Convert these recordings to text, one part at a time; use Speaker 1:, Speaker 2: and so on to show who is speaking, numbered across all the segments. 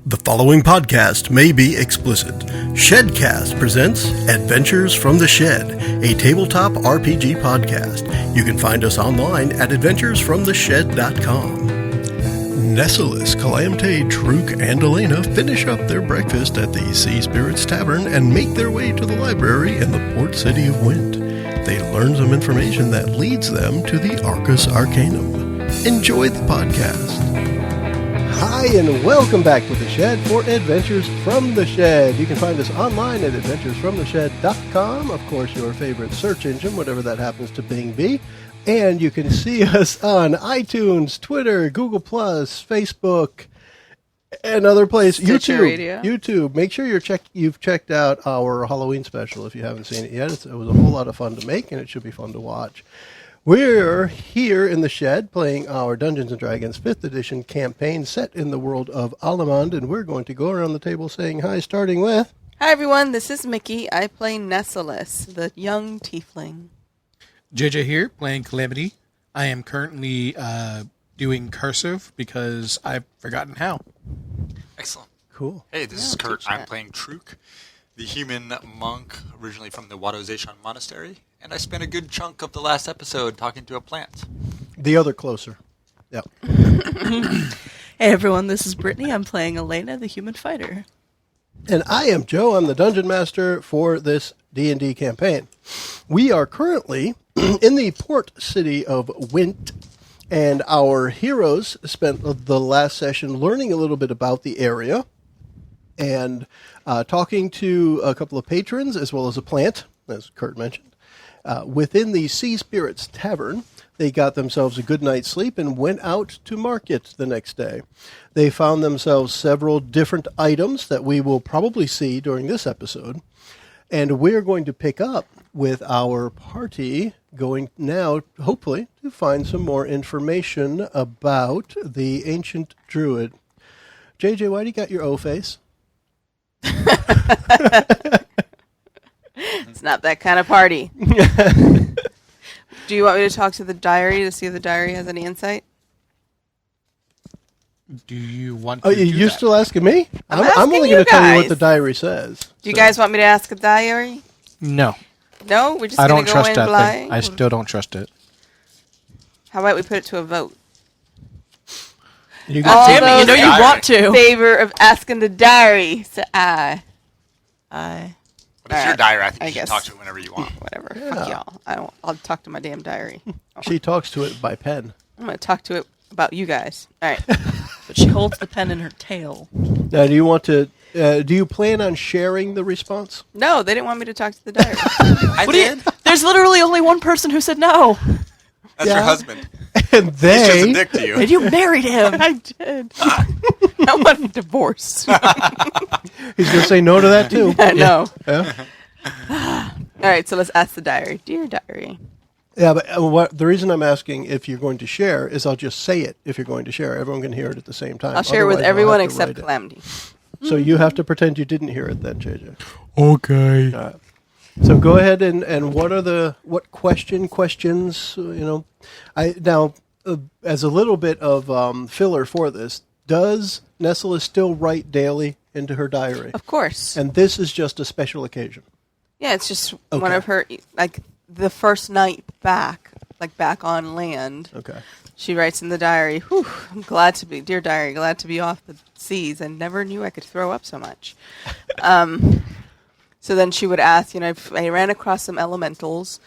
Speaker 1: The following podcast may be explicit. Shedcast presents Adventures from the Shed, a tabletop RPG podcast. You can find us online at adventuresfromtheshed.com. Nesolis, Kalam'te, Truk, and Aleyna finish up their breakfast at the Sea Spirits Tavern and make their way to the library in the port city of Wynte. They learn some information that leads them to the Arcus Arcanum. Enjoy the podcast. Hi, and welcome back to The Shed for Adventures from the Shed. You can find us online at adventuresfromtheshed.com, of course, your favorite search engine, whatever that happens to be. And you can see us on iTunes, Twitter, Google+, Facebook, and other places. YouTube. Make sure you've checked out our Halloween special if you haven't seen it yet. It was a whole lot of fun to make, and it should be fun to watch. We're here in the Shed playing our Dungeons & Dragons 5th edition campaign set in the world of Alamand, and we're going to go around the table saying hi, starting with...
Speaker 2: Hi everyone, this is Mickie. I play Nesolis, the young tiefling.
Speaker 3: JJ here, playing Kalam'te. I am currently doing cursive because I've forgotten how.
Speaker 4: Excellent.
Speaker 1: Cool.
Speaker 4: Hey, this is Kurt. I'm playing Truk, the human monk originally from the Wadozation Monastery. And I spent a good chunk of the last episode talking to a plant.
Speaker 1: The other closer. Yep.
Speaker 2: Hey everyone, this is Brittany. I'm playing Aleyna, the human fighter.
Speaker 1: And I am Joe. I'm the Dungeon Master for this D&D campaign. We are currently in the port city of Wynte, and our heroes spent the last session learning a little bit about the area and talking to a couple of patrons as well as a plant, as Kurt mentioned. Within the Sea Spirits Tavern, they got themselves a good night's sleep and went out to market the next day. They found themselves several different items that we will probably see during this episode. And we're going to pick up with our party going now, hopefully, to find some more information about the ancient druid. JJ, why do you got your O face?
Speaker 2: It's not that kind of party. Do you want me to talk to the diary to see if the diary has any insight?
Speaker 3: Do you want to
Speaker 1: you're
Speaker 3: that?
Speaker 1: Still asking me? I'm only going to tell you what the diary says.
Speaker 2: Do you guys want me to ask the diary?
Speaker 3: No.
Speaker 2: No? We're just
Speaker 3: I
Speaker 2: going
Speaker 3: don't
Speaker 2: to go
Speaker 3: trust
Speaker 2: in
Speaker 3: that
Speaker 2: blind?
Speaker 3: thing. I still don't trust it.
Speaker 2: How about we put it to a vote?
Speaker 1: You
Speaker 2: All
Speaker 1: got
Speaker 2: those
Speaker 5: you know you want to.
Speaker 2: in favor of asking the diary, say aye. Aye.
Speaker 4: But it's your diary. I think you
Speaker 2: guess.
Speaker 4: can talk to it whenever you want.
Speaker 2: Whatever.
Speaker 1: Yeah.
Speaker 2: Fuck y'all. I'll talk to my damn diary.
Speaker 1: She talks to it by pen.
Speaker 2: I'm going to talk to it about you guys. All right.
Speaker 5: But she holds the pen in her tail.
Speaker 1: Now, do you want to? Do you plan on sharing the response?
Speaker 2: No, they didn't want me to talk to the diary.
Speaker 4: I did.
Speaker 5: There's literally only one person who said no.
Speaker 4: That's your husband.
Speaker 1: And
Speaker 4: He's just a
Speaker 1: they.
Speaker 4: dick to you.
Speaker 5: And you married him.
Speaker 2: I did. I want a divorce.
Speaker 1: He's going to say no to that too.
Speaker 2: I know.
Speaker 1: Yeah.
Speaker 2: All right, so let's ask the diary. Dear diary.
Speaker 1: Yeah, but the reason I'm asking if you're going to share is I'll just say it if you're going to share. Everyone can hear it at the same time.
Speaker 2: I'll share it with
Speaker 1: Otherwise,
Speaker 2: everyone
Speaker 1: I'll have to
Speaker 2: except
Speaker 1: write it.
Speaker 2: Kalam'te.
Speaker 1: So you have to pretend you didn't hear it then, JJ.
Speaker 3: Okay.
Speaker 1: All right. So go ahead and what questions, as a little bit of filler for this, does Nesolis still write daily into her diary?
Speaker 2: Of course.
Speaker 1: And this is just a special occasion.
Speaker 2: Yeah, it's just
Speaker 1: Okay.
Speaker 2: one of her, like, the first night back on land.
Speaker 1: Okay.
Speaker 2: She writes in the diary, "Whew, I'm glad to be, dear diary, glad to be off the seas. I never knew I could throw up so much." So then she would ask, I ran across some elementals.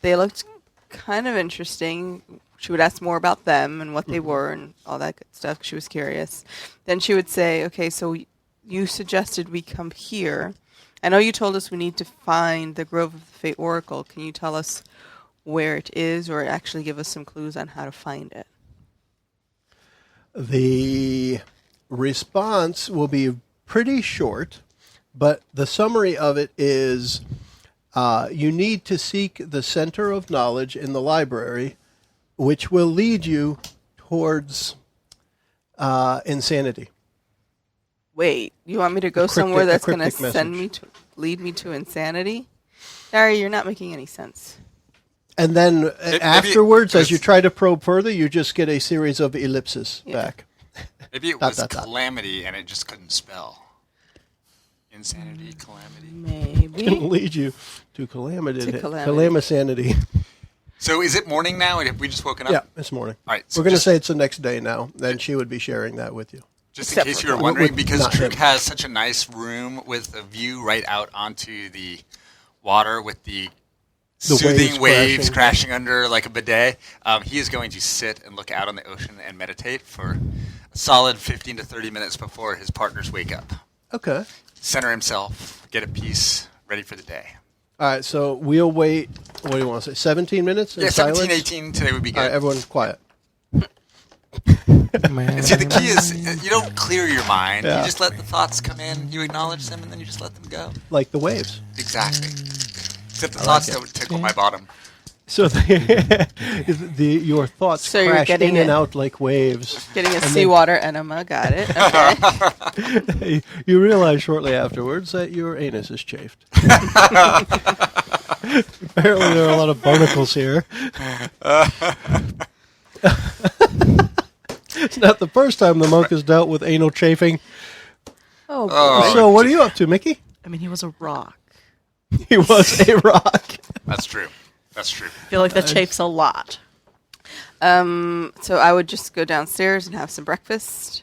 Speaker 2: They looked kind of interesting. She would ask more about them and what they were and all that good stuff. She was curious. Then she would say, okay, so you suggested we come here. I know you told us we need to find the Grove of the Fate Oracle. Can you tell us where it is or actually give us some clues on how to find it?
Speaker 1: The response will be pretty short, but the summary of it is you need to seek the center of knowledge in the library, which will lead you towards insanity.
Speaker 2: Wait, you want me to go somewhere that's going to lead me to insanity? Dari, you're not making any sense.
Speaker 1: And then afterwards, as you try to probe further, you just get a series of ellipses back.
Speaker 4: Maybe it was calamity and it just couldn't spell. Insanity, calamity.
Speaker 2: Maybe.
Speaker 1: Can lead you to calamity.
Speaker 2: To calamity.
Speaker 1: Calamisanity.
Speaker 4: So is it morning now? Have we just woken up?
Speaker 1: Yeah, it's morning.
Speaker 4: All right. So
Speaker 1: We're going to say it's the next day now. Then she would be sharing that with you.
Speaker 4: Just
Speaker 2: Except
Speaker 4: in case
Speaker 2: for
Speaker 4: you were
Speaker 2: Truk.
Speaker 4: wondering, because
Speaker 1: Not
Speaker 4: Truk
Speaker 1: him.
Speaker 4: has such a nice room with a view right out onto the water with the soothing waves crashing under like a bidet. He is going to sit and look out on the ocean and meditate for a solid 15 to 30 minutes before his partners wake up.
Speaker 1: Okay.
Speaker 4: Center himself, get a piece, ready for the day.
Speaker 1: All right, so we'll wait, what do you want to say, 17 minutes in
Speaker 4: Yeah,
Speaker 1: silence?
Speaker 4: 17, 18 today would be good.
Speaker 1: All right, everyone quiet.
Speaker 4: And see, the key is you don't clear your mind.
Speaker 1: Yeah.
Speaker 4: You just let the thoughts come in, you acknowledge them, and then you just let them go.
Speaker 1: Like the waves.
Speaker 4: Exactly. Except the thoughts don't tickle my bottom.
Speaker 1: So your thoughts
Speaker 2: So you're
Speaker 1: crash
Speaker 2: getting
Speaker 1: in and
Speaker 2: it.
Speaker 1: out like waves.
Speaker 2: Getting a seawater enema. Got it. Okay.
Speaker 1: You realize shortly afterwards that your anus is chafed. Apparently there are a lot of barnacles here. It's not the first time the monk has dealt with anal chafing.
Speaker 2: Oh,
Speaker 1: So what are you up to, Mickie?
Speaker 5: I mean, he was a rock.
Speaker 1: He was a rock.
Speaker 4: That's true. That's true.
Speaker 5: I feel like that chafes a lot.
Speaker 2: So I would just go downstairs and have some breakfast,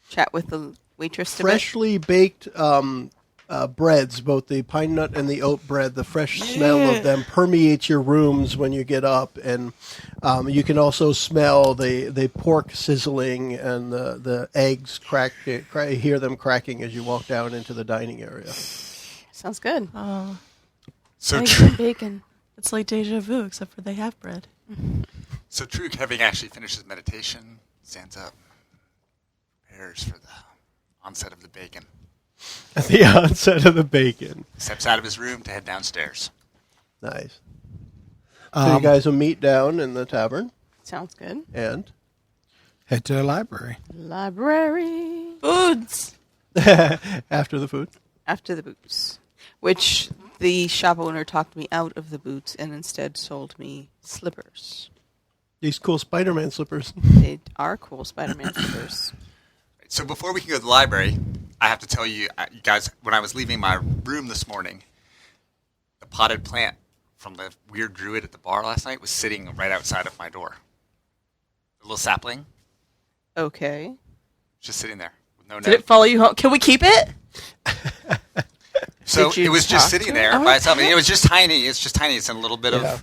Speaker 2: chat with the waitress a bit.
Speaker 1: Freshly baked breads, both the pine nut and the oat bread, the fresh smell of them permeates your rooms when you get up. And you can also smell the pork sizzling and the eggs hear them cracking as you walk down into the dining area.
Speaker 2: Sounds good.
Speaker 5: Oh,
Speaker 4: So
Speaker 2: Eggs
Speaker 4: Truk,
Speaker 2: and bacon.
Speaker 5: it's like deja vu, except for they have bread.
Speaker 4: so Truk, having actually finished his meditation, stands up, prepares for the onset of the bacon,
Speaker 1: At the onset of the bacon.
Speaker 4: steps out of his room to head downstairs.
Speaker 1: Nice. So you guys will meet down in the tavern
Speaker 2: Sounds good.
Speaker 1: and
Speaker 3: Head to the library.
Speaker 2: Library.
Speaker 5: Foods!
Speaker 1: after the food.
Speaker 2: After the boots. Which the shop owner talked me out of the boots and instead sold me slippers.
Speaker 1: These cool Spider-Man slippers.
Speaker 2: They are cool Spider-Man slippers.
Speaker 4: So before we can go to the library, I have to tell you, you guys, when I was leaving my room this morning, the potted plant from the weird druid at the bar last night was sitting right outside of my door. A little sapling,
Speaker 2: Okay.
Speaker 4: just sitting there with no
Speaker 5: Did
Speaker 4: note.
Speaker 5: it follow you home? Can we keep it?
Speaker 4: So
Speaker 2: Did you
Speaker 4: it was just
Speaker 2: talk
Speaker 4: sitting
Speaker 2: to
Speaker 4: there
Speaker 2: it?
Speaker 4: by itself. And it was just tiny. It's just tiny. It's in a little bit
Speaker 1: Yeah.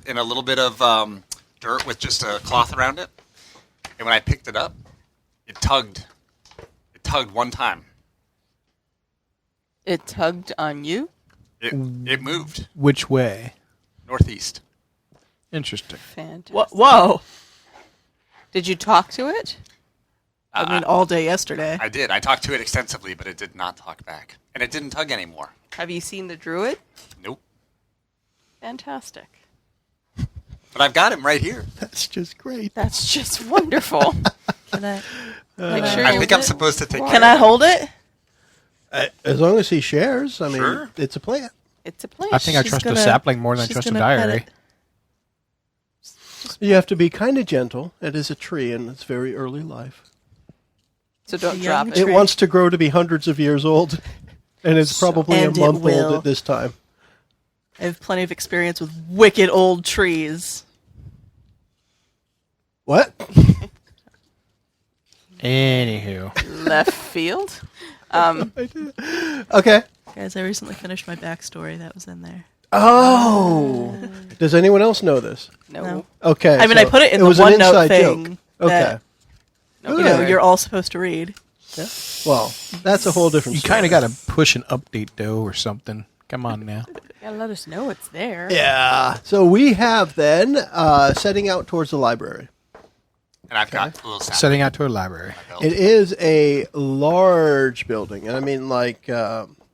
Speaker 4: of dirt with just a cloth around it. And when I picked it up, it tugged. It tugged one time.
Speaker 2: It tugged on you?
Speaker 4: It moved
Speaker 3: Which way?
Speaker 4: northeast.
Speaker 3: Interesting.
Speaker 2: Fantastic.
Speaker 5: Whoa!
Speaker 2: Did you talk to it?
Speaker 5: I mean, all day yesterday.
Speaker 4: I did. I talked to it extensively, but it did not talk back, and it didn't tug anymore.
Speaker 2: Have you seen the druid?
Speaker 4: Nope.
Speaker 2: Fantastic.
Speaker 4: But I've got him right here.
Speaker 1: That's just great.
Speaker 2: That's just wonderful.
Speaker 5: Can I?
Speaker 2: Make sure
Speaker 4: I
Speaker 2: you
Speaker 4: think I'm supposed to take
Speaker 5: Can
Speaker 4: care
Speaker 5: I
Speaker 4: of
Speaker 5: hold it?
Speaker 1: As long as he shares, I mean,
Speaker 4: Sure.
Speaker 1: it's a plant.
Speaker 2: It's a plant.
Speaker 3: I think I
Speaker 5: She's
Speaker 3: trust a
Speaker 5: gonna-
Speaker 3: sapling more than I
Speaker 5: she's
Speaker 3: trust a
Speaker 5: gonna pet
Speaker 3: diary.
Speaker 5: it.
Speaker 1: You have to be kind of gentle. It is a tree in its very early life.
Speaker 2: So don't
Speaker 5: a
Speaker 2: drop
Speaker 5: young
Speaker 2: it.
Speaker 1: It wants to grow to be hundreds of years old, and it's probably
Speaker 5: And
Speaker 1: a
Speaker 5: it
Speaker 1: month old
Speaker 5: will.
Speaker 1: at this time.
Speaker 5: I have plenty of experience with wicked old trees.
Speaker 1: What?
Speaker 3: Anywho.
Speaker 2: Left field.
Speaker 1: Okay.
Speaker 5: Guys, I recently finished my backstory. That was in there.
Speaker 1: Oh. Does anyone else know this?
Speaker 2: No.
Speaker 1: Okay.
Speaker 5: I mean, I put it in the
Speaker 1: was an
Speaker 5: OneNote
Speaker 1: inside
Speaker 5: thing
Speaker 1: joke. Okay.
Speaker 2: No,
Speaker 5: You know,
Speaker 1: Good.
Speaker 5: you're all supposed to read.
Speaker 1: Yeah. Well, that's a whole different
Speaker 3: You
Speaker 1: story.
Speaker 3: kind of got to push an update, though, or something. Come on now.
Speaker 2: Gotta let us know it's there.
Speaker 1: Yeah. So we have then setting out towards the library.
Speaker 4: And I've got a little sapling.
Speaker 3: Setting out to a library.
Speaker 4: on my belt.
Speaker 1: It is a large building, and I mean, like,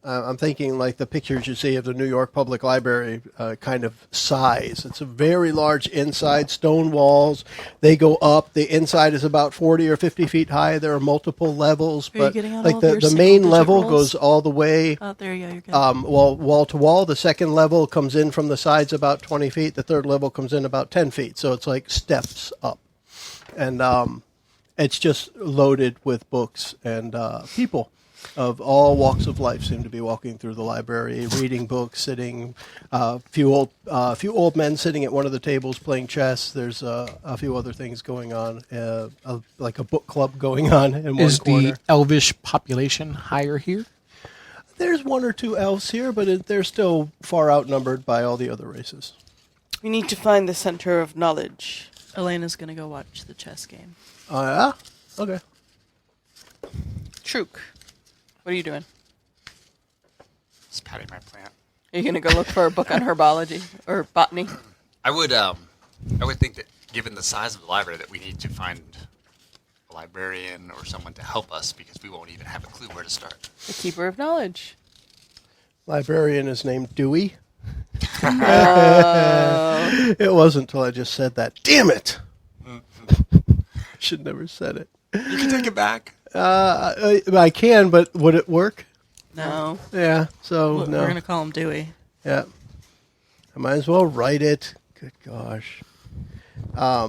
Speaker 1: I'm thinking like the pictures you see of the New York Public Library kind of size. It's a very large inside, stone walls. They go up. The inside is about 40 or 50 feet high. There are multiple levels,
Speaker 5: Are you
Speaker 1: but
Speaker 5: getting out
Speaker 1: like
Speaker 5: all of
Speaker 1: the
Speaker 5: your
Speaker 1: main
Speaker 5: single-digit
Speaker 1: level
Speaker 5: rolls?
Speaker 1: goes all the way.
Speaker 5: Oh, there you go. You're good.
Speaker 1: Wall to wall. The second level comes in from the sides about 20 feet. The third level comes in about 10 feet. So it's like steps up. And It's just loaded with books, and people of all walks of life seem to be walking through the library, reading books, sitting. A few old men sitting at one of the tables playing chess. There's a few other things going on, like a book club going on in one corner.
Speaker 3: Is the elvish population higher here?
Speaker 1: There's one or two elves here, but they're still far outnumbered by all the other races.
Speaker 2: We need to find the center of knowledge.
Speaker 5: Aleyna's going to go watch the chess game.
Speaker 1: Oh, yeah? Okay.
Speaker 2: Truk, what are you doing?
Speaker 4: Just patting my plant.
Speaker 2: Are you going to go look for a book on herbology or botany?
Speaker 4: I would think that given the size of the library that we need to find a librarian or someone to help us because we won't even have a clue where to start.
Speaker 2: The keeper of knowledge.
Speaker 1: Librarian is named Dewey. It wasn't until I just said that. Damn it! Should never said it.
Speaker 4: You can take it back.
Speaker 1: I can, but would it work?
Speaker 2: No.
Speaker 1: Yeah, so
Speaker 5: We're
Speaker 1: no.
Speaker 5: going to call him Dewey.
Speaker 1: Yeah. I might as well write it. Good gosh. I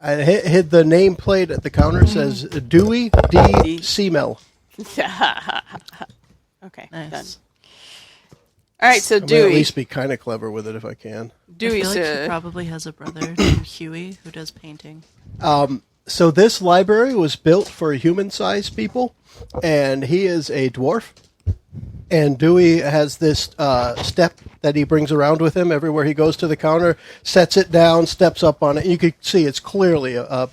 Speaker 1: hit the nameplate at the counter. Says Dewey D. Seamel.
Speaker 2: Okay,
Speaker 5: Nice.
Speaker 2: done. All right, so
Speaker 1: I might at
Speaker 2: Dewey.
Speaker 1: least be kind of clever with it if I can.
Speaker 5: I
Speaker 2: Dewey's
Speaker 5: feel like he probably has a brother named Huey who does painting.
Speaker 1: So this library was built for human-sized people, and he is a dwarf. And Dewey has this step that he brings around with him everywhere he goes to the counter, sets it down, steps up on it. You can see it's clearly a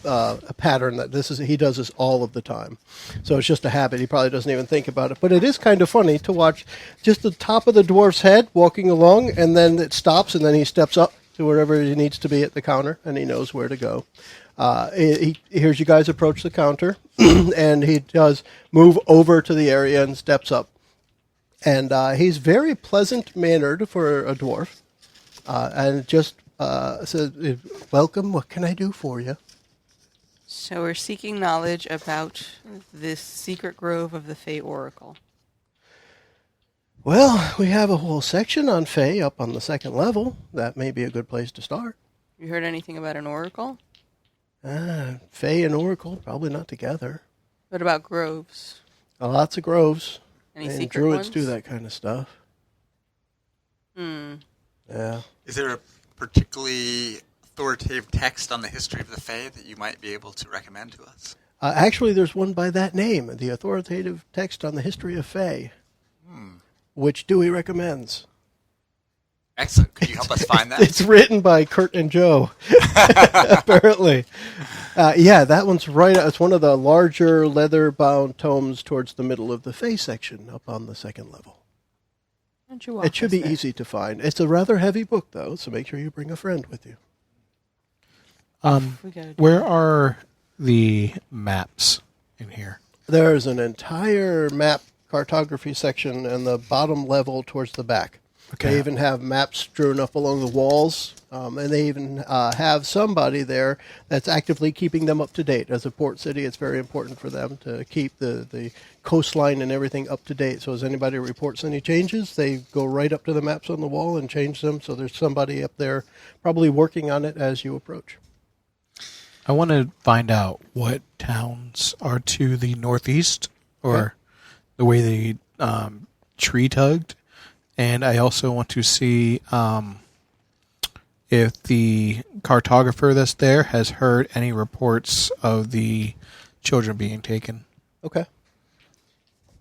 Speaker 1: pattern that he does this all of the time. So it's just a habit. He probably doesn't even think about it. But it is kind of funny to watch just the top of the dwarf's head walking along, and then it stops, and then he steps up to wherever he needs to be at the counter, and he knows where to go. He hears you guys approach the counter, and he does move over to the area and steps up. And he's very pleasant-mannered for a dwarf, and just says, "Welcome. What can I do for you?"
Speaker 2: So we're seeking knowledge about this secret grove of the Fey Oracle.
Speaker 1: Well, we have a whole section on Fae up on the second level. That may be a good place to start.
Speaker 2: You heard anything about an oracle?
Speaker 1: Fae and Oracle, probably not together.
Speaker 2: What about groves?
Speaker 1: Lots of groves.
Speaker 2: Any
Speaker 1: And
Speaker 2: secret
Speaker 1: druids
Speaker 2: ones?
Speaker 1: do that kind of stuff. Yeah.
Speaker 4: Is there a particularly authoritative text on the history of the Fae that you might be able to recommend to us?
Speaker 1: Actually, there's one by that name, the authoritative text on the history of Fae, which Dewey recommends.
Speaker 4: Excellent. Could you help us find that?
Speaker 1: It's written by Kurt and Joe, apparently. Yeah, that one's right. It's one of the larger leather-bound tomes towards the middle of the Fae section up on the second level.
Speaker 2: Why don't you walk
Speaker 1: It should
Speaker 2: us
Speaker 1: be
Speaker 2: there?
Speaker 1: easy to find. It's a rather heavy book, though, so make sure you bring a friend with you.
Speaker 2: We gotta do
Speaker 3: Where are the maps in here?
Speaker 1: There's an entire map cartography section in the bottom level towards the back.
Speaker 3: Okay.
Speaker 1: They even have maps strewn up along the walls, and they even have somebody there that's actively keeping them up to date. As a port city, it's very important for them to keep the coastline and everything up to date. So as anybody reports any changes, they go right up to the maps on the wall and change them. So there's somebody up there probably working on it as you approach.
Speaker 3: I want to find out what towns are to the northeast, or the way they tree tugged. And I also want to see if the cartographer that's there has heard any reports of the children being taken.
Speaker 1: Okay.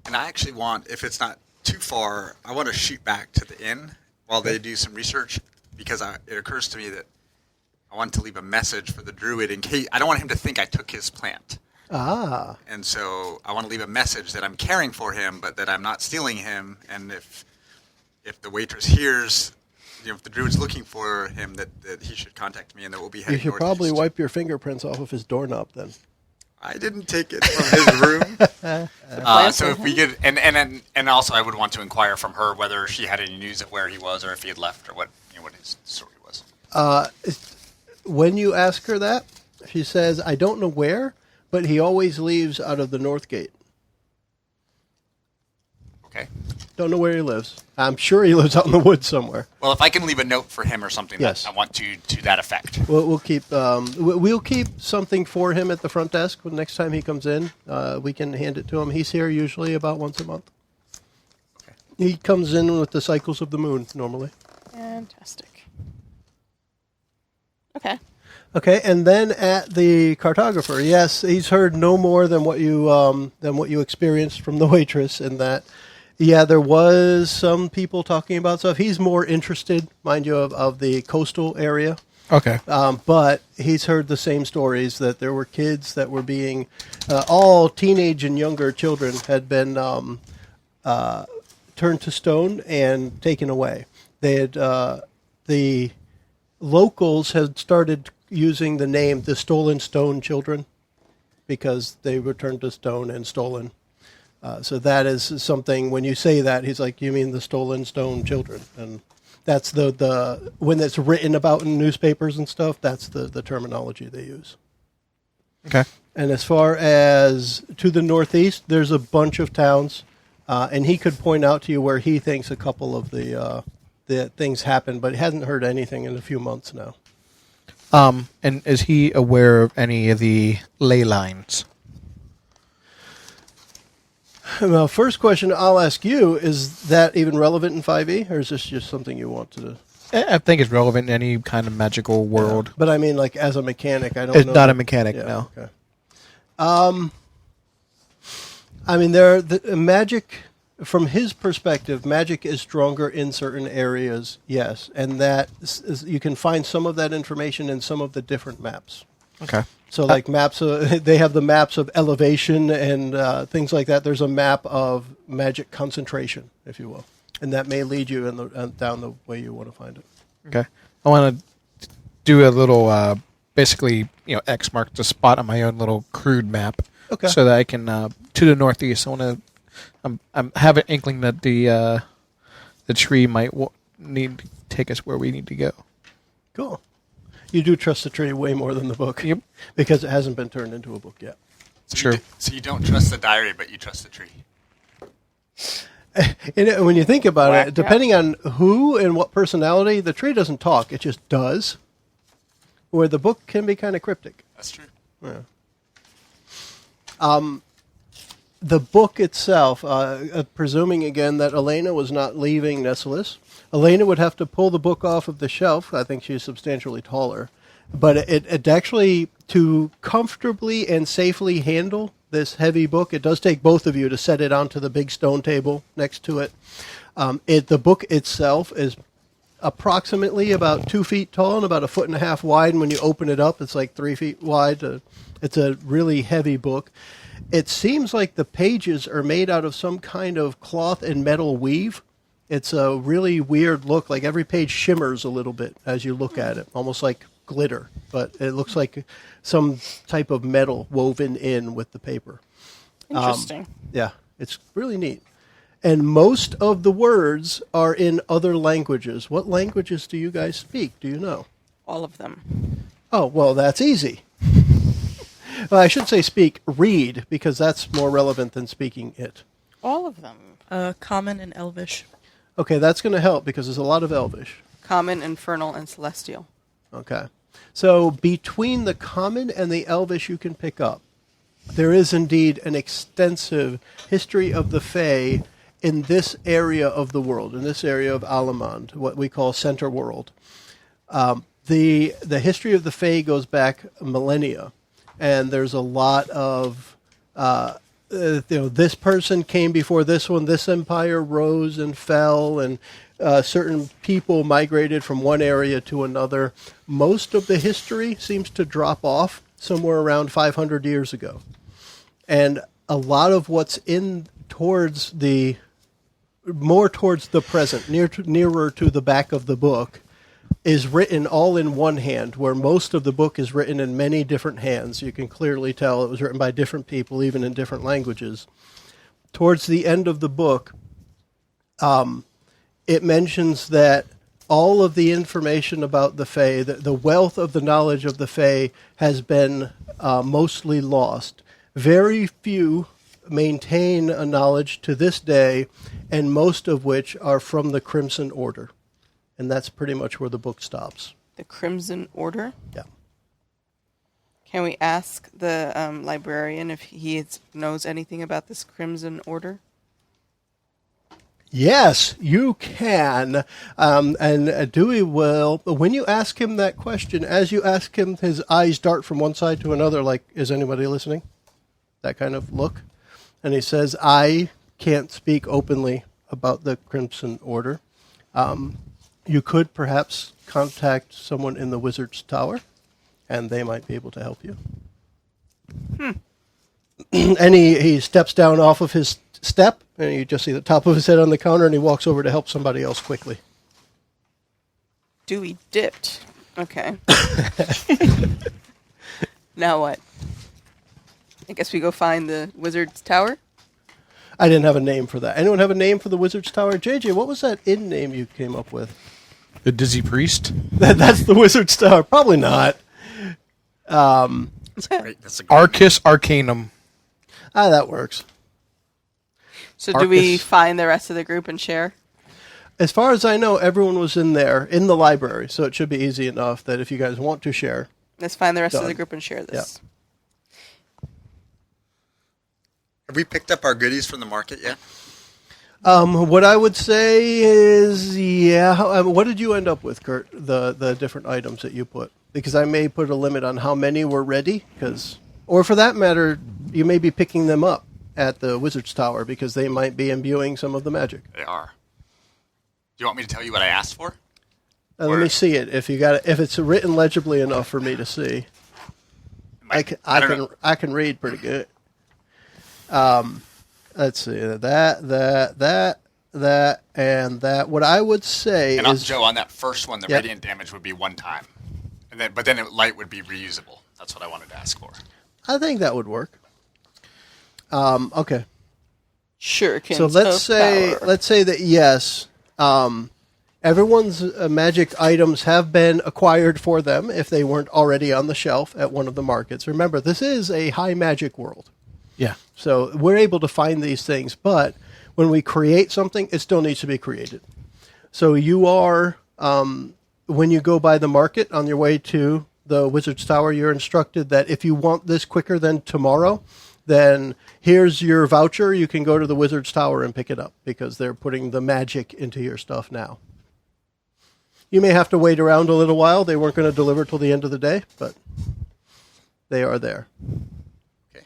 Speaker 4: And I actually want, if it's not too far, I want to shoot back to the inn while they do some research, because it occurs to me that I want to leave a message for the druid in case I don't want him to think I took his plant.
Speaker 1: Ah.
Speaker 4: And so I want to leave a message that I'm caring for him, but that I'm not stealing him. And if the waitress hears, if the druid's looking for him, that he should contact me, and that we'll be heading
Speaker 1: You should
Speaker 4: northeast.
Speaker 1: probably wipe your fingerprints off of his doorknob then.
Speaker 4: I didn't take it from his room. So if we could, and also I would want to inquire from her whether she had any news of where he was, or if he had left, or what his story was.
Speaker 1: When you ask her that, she says, "I don't know where, but he always leaves out of the north gate."
Speaker 4: Okay.
Speaker 6: Don't know where he lives. I'm sure he lives out in the woods somewhere.
Speaker 4: Well, if I can leave a note for him or something,
Speaker 6: Yes.
Speaker 4: I want to that effect.
Speaker 6: We'll keep something for him at the front desk. When next time he comes in, we can hand it to him. He's here usually about once a month.
Speaker 4: Okay.
Speaker 6: He comes in with the cycles of the moon normally.
Speaker 5: Fantastic. Okay.
Speaker 6: Okay, and then at the cartographer, yes, he's heard no more than what you experienced from the waitress. In that, yeah, there was some people talking about stuff. He's more interested, mind you, of the coastal area.
Speaker 3: Okay.
Speaker 6: But he's heard the same stories that there were kids that were being, all teenage and younger children had been turned to stone and taken away. They had the locals had started using the name the Stolen Stone Children because they were turned to stone and stolen. So that is something, when you say that, he's like, you mean the Stolen Stone Children? And that's the when it's written about in newspapers and stuff, that's the terminology they use.
Speaker 3: Okay.
Speaker 6: And as far as to the northeast, there's a bunch of towns, and he could point out to you where he thinks a couple of the things happened, but he hasn't heard anything in a few months now.
Speaker 3: And is he aware of any of the ley lines?
Speaker 6: Well, first question I'll ask you, is that even relevant in 5e, or is this just something you want to...
Speaker 3: I think it's relevant in any kind of magical world.
Speaker 6: Yeah. But I mean, like, as a mechanic, I don't
Speaker 3: It's
Speaker 6: know.
Speaker 3: not a mechanic, no.
Speaker 6: Okay. I mean, magic... From his perspective, magic is stronger in certain areas, yes, and that you can find some of that information in some of the different maps.
Speaker 3: Okay.
Speaker 6: So, like maps, they have the maps of elevation and things like that. There's a map of magic concentration, if you will, and that may lead you down the way you want to find it.
Speaker 3: Okay. I want to do a little, basically, X mark the spot on my own little crude map.
Speaker 6: Okay.
Speaker 3: So that I can, to the northeast, I want to. I have an inkling that the tree might need to take us where we need to go.
Speaker 6: Cool. You do trust the tree way more than the book.
Speaker 3: Yep.
Speaker 6: Because it hasn't been turned into a book yet.
Speaker 3: Sure.
Speaker 4: So you don't trust the diary, but you trust the tree.
Speaker 6: And when you think about it, depending on who and what personality, the tree doesn't talk. It just does. Where the book can be kind of cryptic.
Speaker 4: That's true.
Speaker 6: Yeah. The book itself, presuming again that Aleyna was not leaving Nesolis, Aleyna would have to pull the book off of the shelf. I think she's substantially taller. But it actually, to comfortably and safely handle this heavy book, it does take both of you to set it onto the big stone table next to it. The book itself is approximately about 2 feet tall and about 1.5 feet wide. And when you open it up, it's like 3 feet wide. It's a really heavy book. It seems like the pages are made out of some kind of cloth and metal weave. It's a really weird look. Like every page shimmers a little bit as you look at it, almost like glitter. But it looks like some type of metal woven in with the paper.
Speaker 5: Interesting.
Speaker 6: Yeah, it's really neat. And most of the words are in other languages. What languages do you guys speak? Do you know?
Speaker 5: All of them.
Speaker 6: Oh, well, that's easy. Well, I should say read, because that's more relevant than speaking it.
Speaker 5: All of them. Common and Elvish.
Speaker 6: Okay, that's going to help, because there's a lot of Elvish.
Speaker 2: Common, Infernal, and Celestial.
Speaker 6: Okay. So between the Common and the Elvish you can pick up, there is indeed an extensive history of the Fae in this area of the world, in this area of Alamand, what we call Center World. The history of the Fae goes back millennia. And there's a lot of, this person came before this one, this empire rose and fell, and certain people migrated from one area to another. Most of the history seems to drop off somewhere around 500 years ago. And a lot of what's towards the present, nearer to the back of the book, is written all in one hand, where most of the book is written in many different hands. You can clearly tell it was written by different people, even in different languages. Towards the end of the book, it mentions that all of the information about the Fae, the wealth of the knowledge of the Fae, has been mostly lost. Very few maintain a knowledge to this day, and most of which are from the Crimson Order. And that's pretty much where the book stops.
Speaker 2: The Crimson Order?
Speaker 6: Yeah.
Speaker 2: Can we ask the librarian if he knows anything about this Crimson Order?
Speaker 6: Yes, you can. And Dewey will, when you ask him that question, as you ask him, his eyes dart from one side to another, like, is anybody listening? That kind of look. And he says, I can't speak openly about the Crimson Order. You could perhaps contact someone in the Wizard's Tower, and they might be able to help you. And he steps down off of his step, and you just see the top of his head on the counter, and he walks over to help somebody else quickly.
Speaker 2: Dewey dipped. Okay. Now what? I guess we go find the Wizard's Tower?
Speaker 6: I didn't have a name for that. Anyone have a name for the Wizard's Tower? JJ, what was that inn name you came up with?
Speaker 3: The Dizzy Priest?
Speaker 6: That's the Wizard's Tower. Probably not.
Speaker 4: That's great. That's a great
Speaker 3: Arcus Arcanum.
Speaker 6: That works.
Speaker 2: So do we
Speaker 6: Arcus.
Speaker 2: find the rest of the group and share?
Speaker 6: As far as I know, everyone was in there, in the library, so it should be easy enough that if you guys want to share.
Speaker 2: Let's find the rest of
Speaker 6: Done.
Speaker 2: the group and share this.
Speaker 4: Have we picked up our goodies from the market yet?
Speaker 6: What I would say is, what did you end up with, Kurt, the different items that you put? Because I may put a limit on how many were ready, or for that matter, you may be picking them up at the Wizard's Tower, because they might be imbuing some of the magic.
Speaker 4: They are. Do you want me to tell you what I asked for?
Speaker 6: Let me see it, if it's written legibly enough for me to see. I can read pretty good. Let's see, that, and that. What I would say
Speaker 4: and
Speaker 6: is...
Speaker 4: Joe, on that first one, the radiant damage would be one time. But then light would be reusable. That's what I wanted to ask for.
Speaker 6: I think that would work. Okay.
Speaker 2: Sure.
Speaker 6: So let's say that yes, everyone's magic items have been acquired for them if they weren't already on the shelf at one of the markets. Remember, this is a high magic world.
Speaker 3: Yeah.
Speaker 6: So we're able to find these things, but when we create something, it still needs to be created. So you are, when you go by the market on your way to the Wizard's Tower, you're instructed that if you want this quicker than tomorrow, then here's your voucher. You can go to the Wizard's Tower and pick it up because they're putting the magic into your stuff now. You may have to wait around a little while. They weren't going to deliver till the end of the day, but they are there.
Speaker 4: Okay.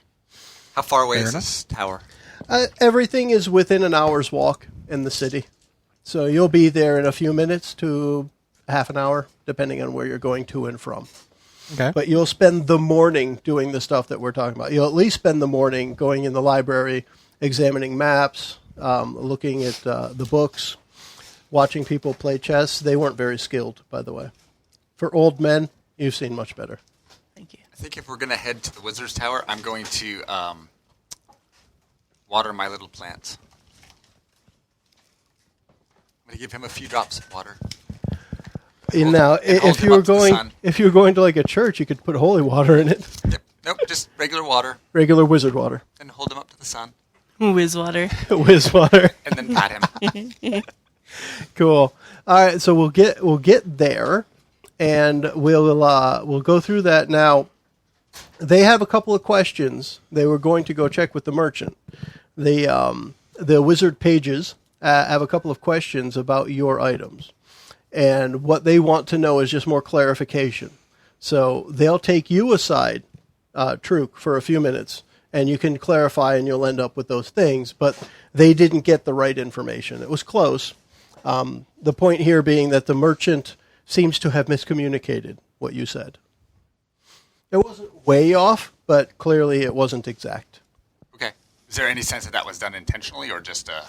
Speaker 4: How far away is this tower?
Speaker 6: Everything is within an hour's walk in the city. So you'll be there in a few minutes to half an hour, depending on where you're going to and from.
Speaker 3: Okay.
Speaker 6: But you'll spend the morning doing the stuff that we're talking about. You'll at least spend the morning going in the library, examining maps, looking at the books, watching people play chess. They weren't very skilled, by the way. For old men, you've seen much better.
Speaker 5: Thank you.
Speaker 4: I think if we're going to head to the Wizard's Tower, I'm going to water my little plants. I'm going to give him a few drops of water.
Speaker 6: Now, if you were going to like a church, you could put holy water in it.
Speaker 4: Yep. Nope, just regular water.
Speaker 6: Regular wizard water.
Speaker 4: And hold him up to the sun.
Speaker 5: Whiz water.
Speaker 6: Whiz water.
Speaker 4: And then pat him.
Speaker 6: Cool. All right, so we'll get there, and we'll go through that now. They have a couple of questions. They were going to go check with the merchant. The wizard pages have a couple of questions about your items. And what they want to know is just more clarification. So they'll take you aside, Truk, for a few minutes, and you can clarify and you'll end up with those things. But they didn't get the right information. It was close. The point here being that the merchant seems to have miscommunicated what you said. It wasn't way off, but clearly it wasn't exact.
Speaker 4: Okay. Is there any sense that was done intentionally or just it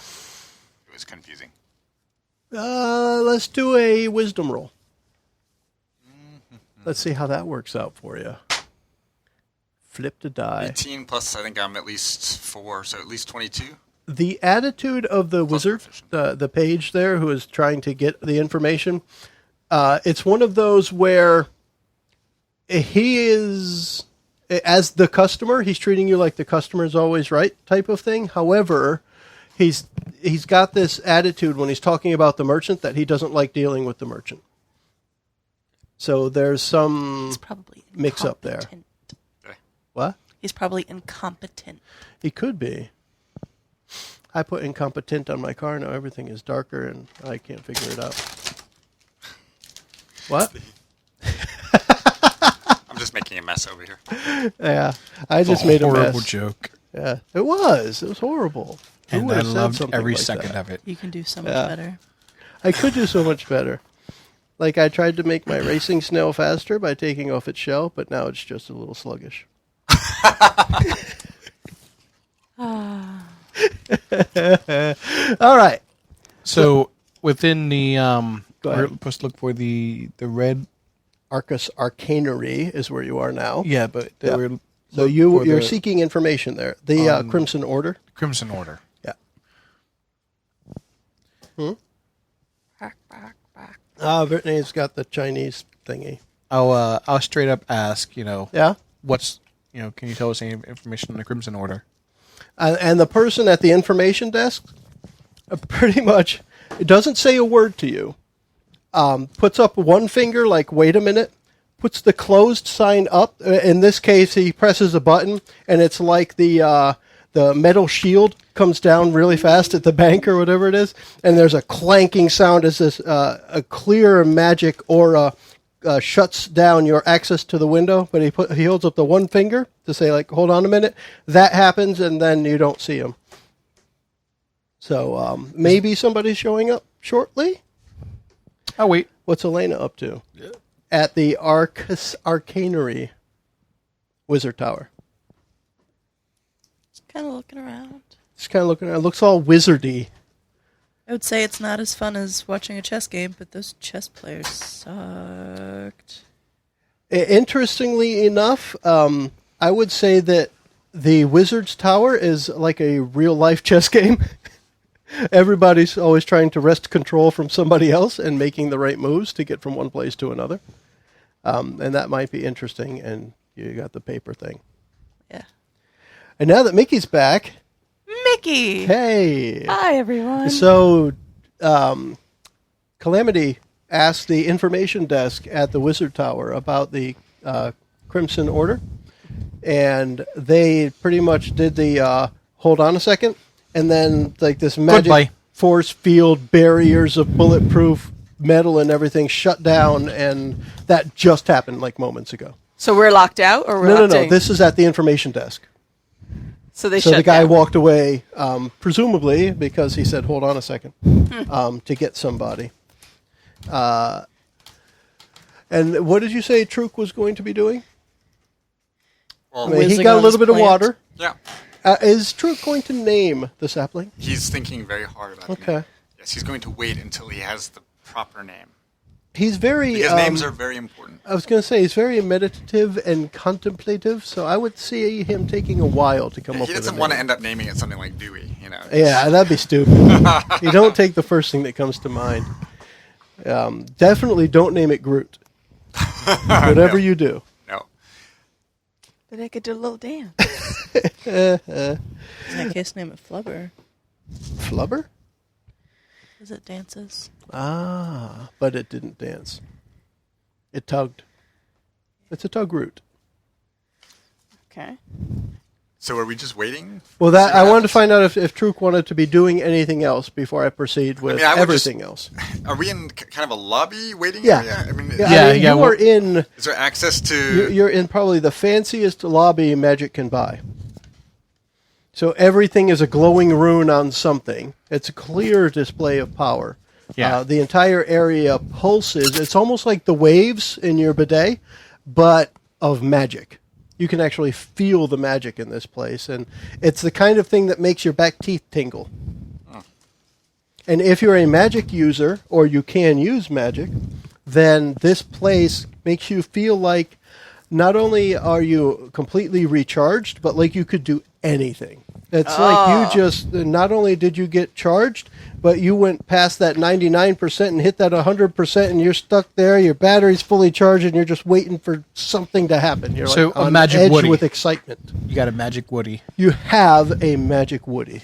Speaker 4: was confusing?
Speaker 6: Let's do a wisdom roll. Let's see how that works out for you. Flip the die.
Speaker 4: 18 plus, I think I'm at least 4, so at least 22.
Speaker 6: The attitude of the wizard, the page there who is trying to get the information, it's one of those where he is as the customer, he's treating you like the customer's always right type of thing. However, he's got this attitude when he's talking about the merchant that he doesn't like dealing with the merchant. So there's some
Speaker 5: He's probably
Speaker 6: mix up there.
Speaker 5: incompetent.
Speaker 6: What?
Speaker 5: He's probably incompetent.
Speaker 6: He could be. I put incompetent on my car. Now everything is darker and I can't figure it out. What?
Speaker 4: I'm just making a mess over here.
Speaker 6: Yeah, I just made a
Speaker 3: horrible
Speaker 6: mess.
Speaker 3: joke,
Speaker 6: Yeah, it was. It was horrible. Who
Speaker 3: and
Speaker 6: would
Speaker 3: I
Speaker 6: have said
Speaker 3: loved
Speaker 6: something
Speaker 3: every
Speaker 6: like
Speaker 3: second
Speaker 6: that?
Speaker 3: of it.
Speaker 5: You can do so much
Speaker 6: Yeah.
Speaker 5: better.
Speaker 6: I could do so much better. Like I tried to make my racing snail faster by taking off its shell, but now it's just a little sluggish. All right.
Speaker 3: So within the
Speaker 6: Go
Speaker 3: we're
Speaker 6: ahead.
Speaker 3: supposed to look for the red.
Speaker 6: Arcus Arcanum is where you are now.
Speaker 3: Yeah, but
Speaker 6: Yeah.
Speaker 3: we're
Speaker 6: So
Speaker 3: look
Speaker 6: you're
Speaker 3: for the
Speaker 6: seeking information there. The Crimson Order.
Speaker 3: Crimson Order.
Speaker 6: Yeah.
Speaker 5: Bark, bark, bark.
Speaker 6: Brittany's got the Chinese thingy.
Speaker 3: I'll straight up ask.
Speaker 6: Yeah.
Speaker 3: What's can you tell us any information on the Crimson Order?
Speaker 6: And the person at the information desk, pretty much, it doesn't say a word to you. Puts up one finger, like, wait a minute. Puts the closed sign up. In this case, he presses a button, and it's like the metal shield comes down really fast at the bank or whatever it is, and there's a clanking sound as this a clear magic aura shuts down your access to the window. But he holds up the one finger to say, like, hold on a minute. That happens, and then you don't see him. So maybe somebody's showing up shortly.
Speaker 3: Oh wait,
Speaker 6: What's Aleyna up to? Yeah. At the Arcus Arcanum Wizard Tower.
Speaker 5: Just kind of looking around.
Speaker 6: Just kind of looking around. It looks all wizardy.
Speaker 5: I would say it's not as fun as watching a chess game, but those chess players sucked.
Speaker 6: Interestingly enough, I would say that the Wizard's Tower is like a real-life chess game. Everybody's always trying to wrest control from somebody else and making the right moves to get from one place to another. And that might be interesting, and you got the paper thing.
Speaker 5: Yeah.
Speaker 6: And now that Mickey's back,
Speaker 5: Mickie!
Speaker 6: hey!
Speaker 5: Hi, everyone.
Speaker 6: So, Kalam'te asked the information desk at the Wizard Tower about the Crimson Order, and they pretty much did the hold on a second, and then like this magic
Speaker 3: Goodbye.
Speaker 6: force field barriers of bulletproof metal and everything shut down, and that just happened like moments ago.
Speaker 2: So we're locked out, or we're
Speaker 6: No.
Speaker 2: locked in?
Speaker 6: This is at the information desk.
Speaker 2: So they
Speaker 6: So
Speaker 2: shut
Speaker 6: the guy
Speaker 2: down.
Speaker 6: walked away, presumably because he said, "Hold on a second," to get somebody. And what did you say Truk was going to be doing?
Speaker 4: Well,
Speaker 6: I mean, he
Speaker 5: Whizzing
Speaker 6: got a
Speaker 5: on
Speaker 6: little
Speaker 5: his
Speaker 6: bit of
Speaker 5: plant.
Speaker 6: water.
Speaker 4: yeah,
Speaker 6: Is Truk going to name the sapling?
Speaker 4: he's thinking very hard about it.
Speaker 6: Okay.
Speaker 4: Yes, he's going to wait until he has the proper name.
Speaker 6: He's very.
Speaker 4: Because names are very important.
Speaker 6: I was going to say he's very meditative and contemplative, so I would see him taking a while to come up
Speaker 4: He
Speaker 6: with a
Speaker 4: doesn't
Speaker 6: name.
Speaker 4: want to end up naming it something like Dewey, you know.
Speaker 6: Yeah, that'd be stupid. You don't take the first thing that comes to mind. Definitely don't name it Groot. Whatever you do.
Speaker 4: No.
Speaker 2: But I could do a little dance.
Speaker 5: In that case, name it Flubber.
Speaker 6: Flubber?
Speaker 5: Because it dances.
Speaker 6: Ah, but it didn't dance. It tugged. It's a tug root.
Speaker 2: Okay.
Speaker 4: So are we just waiting?
Speaker 6: Well,
Speaker 4: to see
Speaker 6: I
Speaker 4: what
Speaker 6: wanted to
Speaker 4: happens?
Speaker 6: find out if Truk wanted to be doing anything else before I proceed with
Speaker 4: I would
Speaker 6: everything else.
Speaker 4: Are we in kind of a lobby waiting
Speaker 6: Yeah.
Speaker 4: area? I mean,
Speaker 3: Yeah.
Speaker 6: You are in.
Speaker 4: is there access to...
Speaker 6: You're in probably the fanciest lobby Magic can buy. So everything is a glowing rune on something. It's a clear display of power.
Speaker 3: Yeah.
Speaker 6: The entire area pulses. It's almost like the waves in your bidet, but of magic. You can actually feel the magic in this place, and it's the kind of thing that makes your back teeth tingle. And if you're a magic user, or you can use magic, then this place makes you feel like not only are you completely recharged, but like you could do anything. It's like you just, not only did you get charged, but you went past that 99% and hit that 100%, and you're stuck there. Your battery's fully charged, and you're just waiting for something to happen. You're
Speaker 3: So
Speaker 6: like
Speaker 3: a
Speaker 6: on
Speaker 3: magic
Speaker 6: edge
Speaker 3: Woody.
Speaker 6: with excitement.
Speaker 3: You got a magic Woody.
Speaker 6: You have a magic Woody.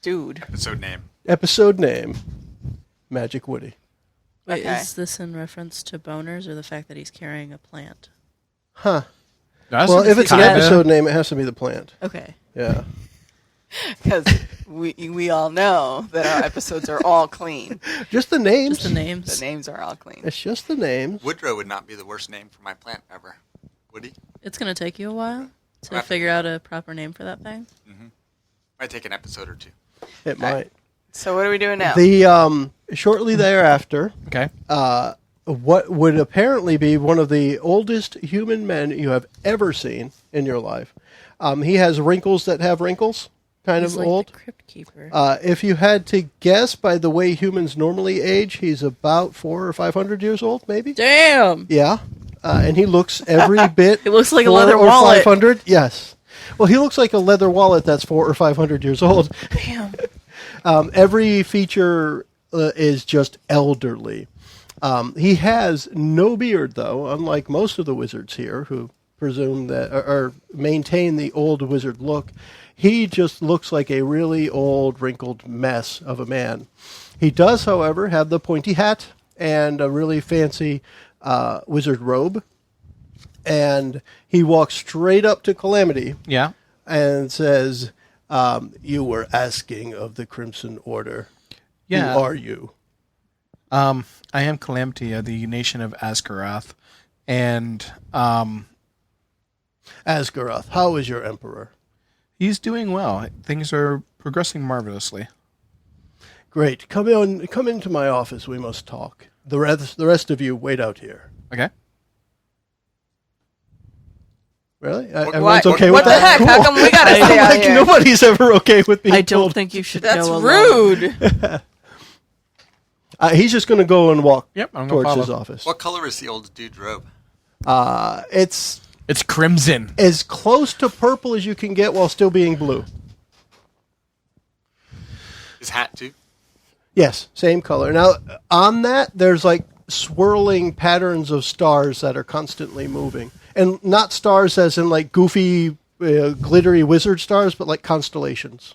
Speaker 2: Dude.
Speaker 6: Episode name, Magic Woody.
Speaker 5: Wait,
Speaker 2: Okay.
Speaker 5: is this in reference to boners or the fact that he's carrying a plant?
Speaker 6: Huh.
Speaker 3: That's
Speaker 6: Well, if it's an
Speaker 3: kinda-
Speaker 6: episode name, it has to be the plant.
Speaker 5: Okay.
Speaker 6: Yeah.
Speaker 2: Because we all know that our episodes are all clean.
Speaker 6: Just the names.
Speaker 5: Just the names.
Speaker 2: The names are all clean.
Speaker 6: It's just the names.
Speaker 4: Woodrow would not be the worst name for my plant ever, would he?
Speaker 5: It's going to take you a while to
Speaker 4: Right.
Speaker 5: figure out a proper name for that thing.
Speaker 4: Might take an episode or two.
Speaker 6: It might.
Speaker 2: So what are we doing now?
Speaker 6: The shortly thereafter,
Speaker 3: Okay.
Speaker 6: what would apparently be one of the oldest human men you have ever seen in your life. He has wrinkles that have wrinkles, kind
Speaker 5: He's
Speaker 6: of
Speaker 5: like
Speaker 6: old.
Speaker 5: the Crypt Keeper.
Speaker 6: If you had to guess by the way humans normally age, he's about 400 or 500 years old, maybe.
Speaker 5: Damn!
Speaker 6: Yeah, and he looks every bit.
Speaker 5: He looks like a
Speaker 6: 400
Speaker 5: leather
Speaker 6: or
Speaker 5: wallet.
Speaker 6: 500. Yes. Well, he looks like a leather wallet that's 400 or 500 years old.
Speaker 5: Damn.
Speaker 6: Every feature is just elderly. He has no beard, though, unlike most of the wizards here who presume that or maintain the old wizard look. He just looks like a really old, wrinkled mess of a man. He does, however, have the pointy hat and a really fancy wizard robe. And he walks straight up to Kalam'te
Speaker 3: Yeah.
Speaker 6: and says, you were asking of the Crimson Order.
Speaker 3: Yeah.
Speaker 6: Who are you?
Speaker 3: I am Kalam'te of the nation of Asgaroth, and
Speaker 6: Asgaroth, how is your emperor?
Speaker 3: he's doing well. Things are progressing marvelously.
Speaker 6: Great. Come into my office. We must talk. The rest of you wait out here.
Speaker 3: Okay.
Speaker 6: Really?
Speaker 2: What-
Speaker 6: Everyone's okay
Speaker 2: what
Speaker 6: with
Speaker 2: the
Speaker 6: that?
Speaker 2: heck? How come we gotta stay out
Speaker 6: Like
Speaker 2: here?
Speaker 6: nobody's ever okay with being
Speaker 5: I don't
Speaker 6: told.
Speaker 5: think you should
Speaker 2: That's
Speaker 5: go alone.
Speaker 2: rude.
Speaker 6: He's just going to go and walk
Speaker 3: Yep, I'm gonna
Speaker 6: towards his
Speaker 3: follow.
Speaker 6: office.
Speaker 4: What color is the old dude's robe?
Speaker 6: It's
Speaker 3: It's crimson.
Speaker 6: as close to purple as you can get while still being blue.
Speaker 4: His hat too.
Speaker 6: Yes, same color. Now, on that, there's like swirling patterns of stars that are constantly moving. And not stars as in like goofy, glittery wizard stars, but like constellations.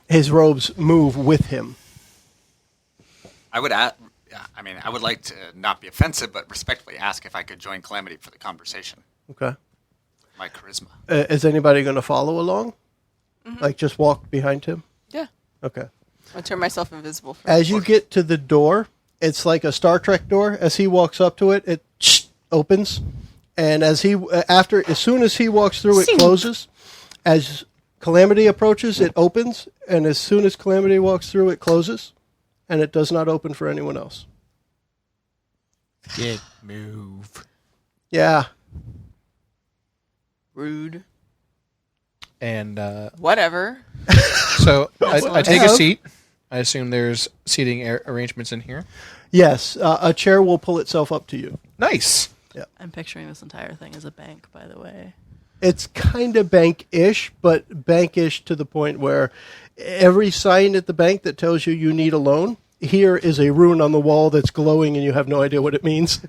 Speaker 6: His robes move with him.
Speaker 4: I would I would like to not be offensive, but respectfully ask if I could join Kalam'te for the conversation.
Speaker 6: Okay.
Speaker 4: My charisma.
Speaker 6: Is anybody going to follow along? Like just walk behind him?
Speaker 2: Yeah.
Speaker 6: Okay.
Speaker 2: I'll turn myself invisible first.
Speaker 6: As you get to the door, it's like a Star Trek door. As he walks up to it, it opens, and as soon as he walks through, it closes. As Kalam'te approaches, it opens, and as soon as Kalam'te walks through, it closes, and it does not open for anyone else.
Speaker 3: Get move.
Speaker 6: Yeah.
Speaker 2: Rude.
Speaker 3: And
Speaker 2: Whatever.
Speaker 3: so I take a
Speaker 6: have.
Speaker 3: seat. I assume there's seating arrangements in here.
Speaker 6: Yes, a chair will pull itself up to you.
Speaker 3: Nice.
Speaker 5: I'm picturing this entire thing as a bank, by the way.
Speaker 6: It's kind of bank-ish, but bank-ish to the point where every sign at the bank that tells you need a loan, here is a rune on the wall that's glowing and you have no idea what it means.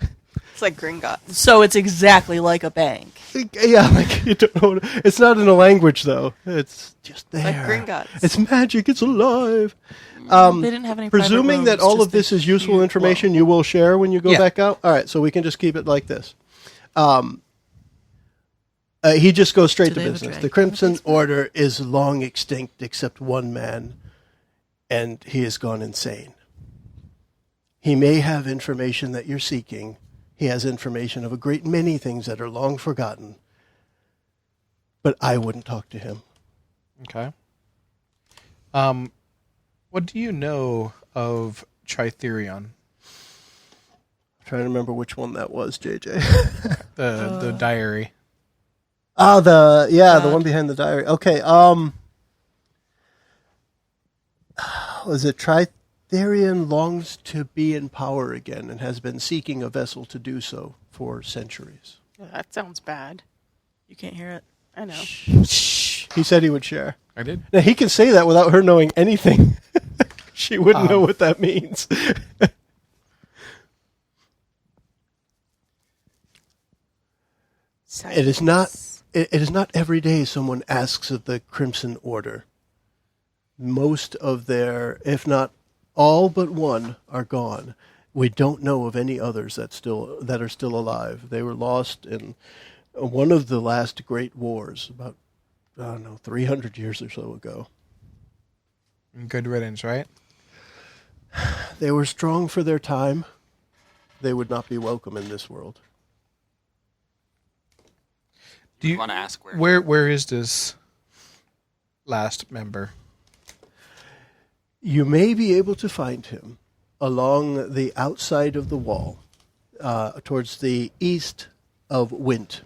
Speaker 2: It's like Gringotts.
Speaker 5: So it's exactly like a bank.
Speaker 6: Yeah, like you don't know. It's not in a language though. It's just there.
Speaker 2: Like Gringotts.
Speaker 6: It's magic. It's alive.
Speaker 5: They didn't have any private
Speaker 6: Presuming that
Speaker 5: rooms,
Speaker 6: all
Speaker 5: just
Speaker 6: of this
Speaker 5: a
Speaker 6: is useful
Speaker 5: huge
Speaker 6: information,
Speaker 5: wall.
Speaker 6: you will share when you go
Speaker 3: Yeah.
Speaker 6: back out. All right, so we can just keep it like this. He just goes straight
Speaker 5: Do
Speaker 6: to
Speaker 5: they have a
Speaker 6: business.
Speaker 5: dragon
Speaker 6: The
Speaker 5: in the
Speaker 6: Crimson
Speaker 5: basement?
Speaker 6: Order is long extinct except one man, and he has gone insane. He may have information that you're seeking. He has information of a great many things that are long forgotten. But I wouldn't talk to him.
Speaker 3: Okay. What do you know of Tritherion?
Speaker 6: I'm trying to remember which one that was, JJ.
Speaker 3: The diary.
Speaker 6: The one behind the diary. Okay, was it Tritherion longs to be in power again and has been seeking a vessel to do so for centuries.
Speaker 2: That sounds bad.
Speaker 5: You can't hear it.
Speaker 2: I know.
Speaker 6: Shh. He said he would share.
Speaker 3: I did.
Speaker 6: Now, he can say that without her knowing anything. She wouldn't know what that means. It is not every day someone asks of the Crimson Order. Most of their, if not all but one, are gone. We don't know of any others that are still alive. They were lost in one of the last great wars, about, 300 years or so ago.
Speaker 3: Good riddance, right?
Speaker 6: They were strong for their time. They would not be welcome in this world.
Speaker 4: Do you want to ask where?
Speaker 3: Where is this last member?
Speaker 6: You may be able to find him along the outside of the wall, towards the east of Wynte.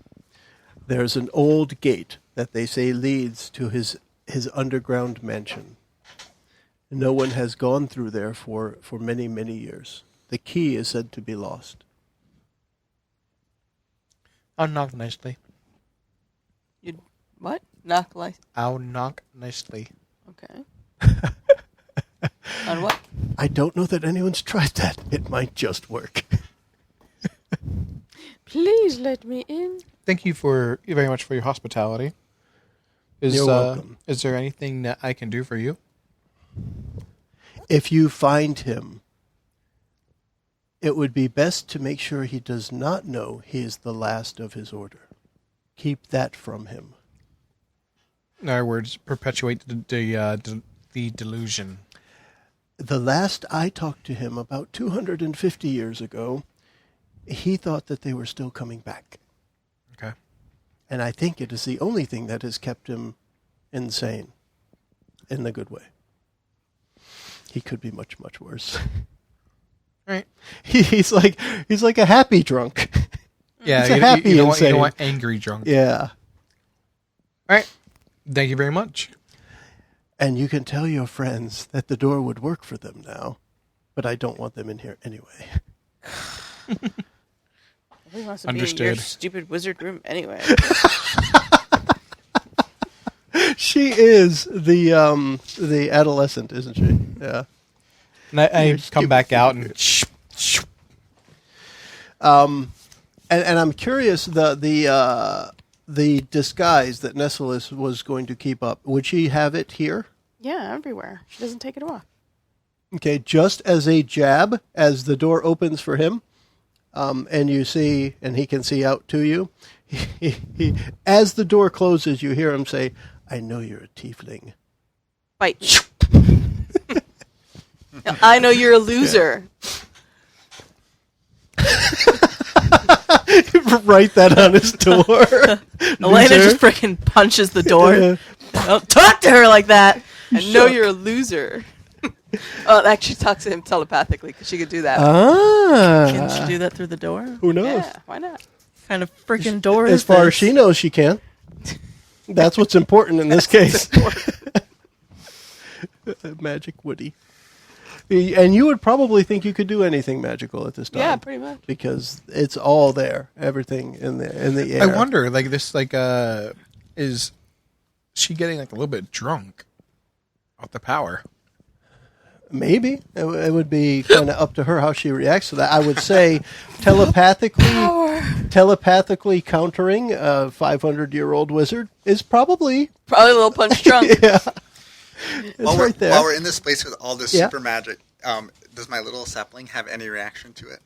Speaker 6: There's an old gate that they say leads to his underground mansion. No one has gone through there for many, many years. The key is said to be lost.
Speaker 3: I'll knock nicely.
Speaker 2: You what? Knock like?
Speaker 3: I'll knock nicely.
Speaker 2: Okay. On what?
Speaker 6: I don't know that anyone's tried that. It might just work.
Speaker 2: Please let me in.
Speaker 3: Thank you very much for your hospitality.
Speaker 6: You're welcome.
Speaker 3: Is there anything that I can do for you?
Speaker 6: If you find him, it would be best to make sure he does not know he is the last of his order. Keep that from him.
Speaker 3: In other words, perpetuate the delusion.
Speaker 6: The last I talked to him, about 250 years ago, he thought that they were still coming back.
Speaker 3: Okay.
Speaker 6: And I think it is the only thing that has kept him insane, in the good way. He could be much, much worse.
Speaker 3: Right.
Speaker 6: He's like a happy drunk.
Speaker 3: Yeah,
Speaker 6: He's a happy
Speaker 3: you don't
Speaker 6: insane.
Speaker 3: want angry drunk.
Speaker 6: Yeah.
Speaker 3: All right. Thank you very much.
Speaker 6: And you can tell your friends that the door would work for them now, but I don't want them in here anyway.
Speaker 2: Nobody wants to
Speaker 3: Understood.
Speaker 2: be in your stupid wizard room anyway.
Speaker 6: She is the adolescent, isn't she? Yeah.
Speaker 3: And I come back out and
Speaker 6: And I'm curious, the disguise that Nesolis was going to keep up, would she have it here?
Speaker 2: Yeah, everywhere. She doesn't take it off.
Speaker 6: Okay, just as a jab, as the door opens for him, and you see, and he can see out to you, as the door closes, you hear him say, "I know you're a tiefling."
Speaker 2: Bite me. I know you're a loser.
Speaker 6: Write that on his door.
Speaker 5: Aleyna just freaking punches the door. Don't talk to her like that.
Speaker 2: I know you're a loser. Oh, actually talks to him telepathically because she could do that.
Speaker 5: Can she do that through the door?
Speaker 6: Who knows?
Speaker 2: Yeah, why not?
Speaker 5: Kind of freaking door
Speaker 6: As
Speaker 5: is
Speaker 6: far
Speaker 5: this?
Speaker 6: as she knows, she can. That's what's important in this case. Magic Woody. And you would probably think you could do anything magical at this time.
Speaker 2: Yeah, pretty much.
Speaker 6: Because it's all there. Everything in the air.
Speaker 3: I wonder, is she getting a little bit drunk off the power?
Speaker 6: Maybe. It would be kind of up to her how she reacts to that. I would say telepathically countering a 500-year-old wizard is probably
Speaker 2: a little punch drunk.
Speaker 6: Yeah. It's right there.
Speaker 4: While we're in this space with all this
Speaker 6: Yeah.
Speaker 4: super magic, does my little sapling have any reaction to it?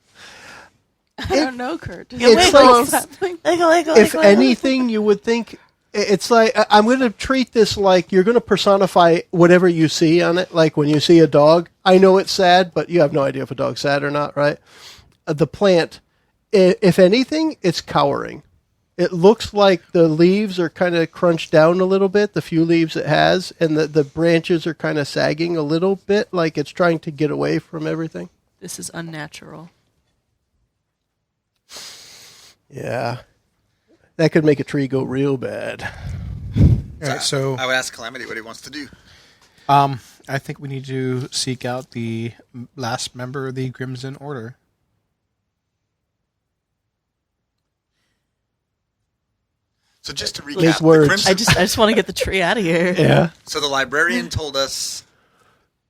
Speaker 2: I don't know, Kurt.
Speaker 6: It's like, if anything, you would think it's like, I'm going to treat this like you're going to personify whatever you see on it. Like when you see a dog, I know it's sad, but you have no idea if a dog's sad or not, right? The plant, if anything, it's cowering. It looks like the leaves are kind of crunched down a little bit, the few leaves it has, and the branches are kind of sagging a little bit, like it's trying to get away from everything.
Speaker 5: This is unnatural.
Speaker 6: Yeah. That could make a tree go real bad.
Speaker 3: All right, so
Speaker 4: I would ask Kalam'te what he wants to do.
Speaker 3: I think we need to seek out the last member of the Crimson Order.
Speaker 4: So just to
Speaker 6: Make
Speaker 4: recap, the
Speaker 6: words.
Speaker 4: Crimson,
Speaker 5: I just want to get the tree out of here.
Speaker 6: Yeah.
Speaker 4: so the librarian told us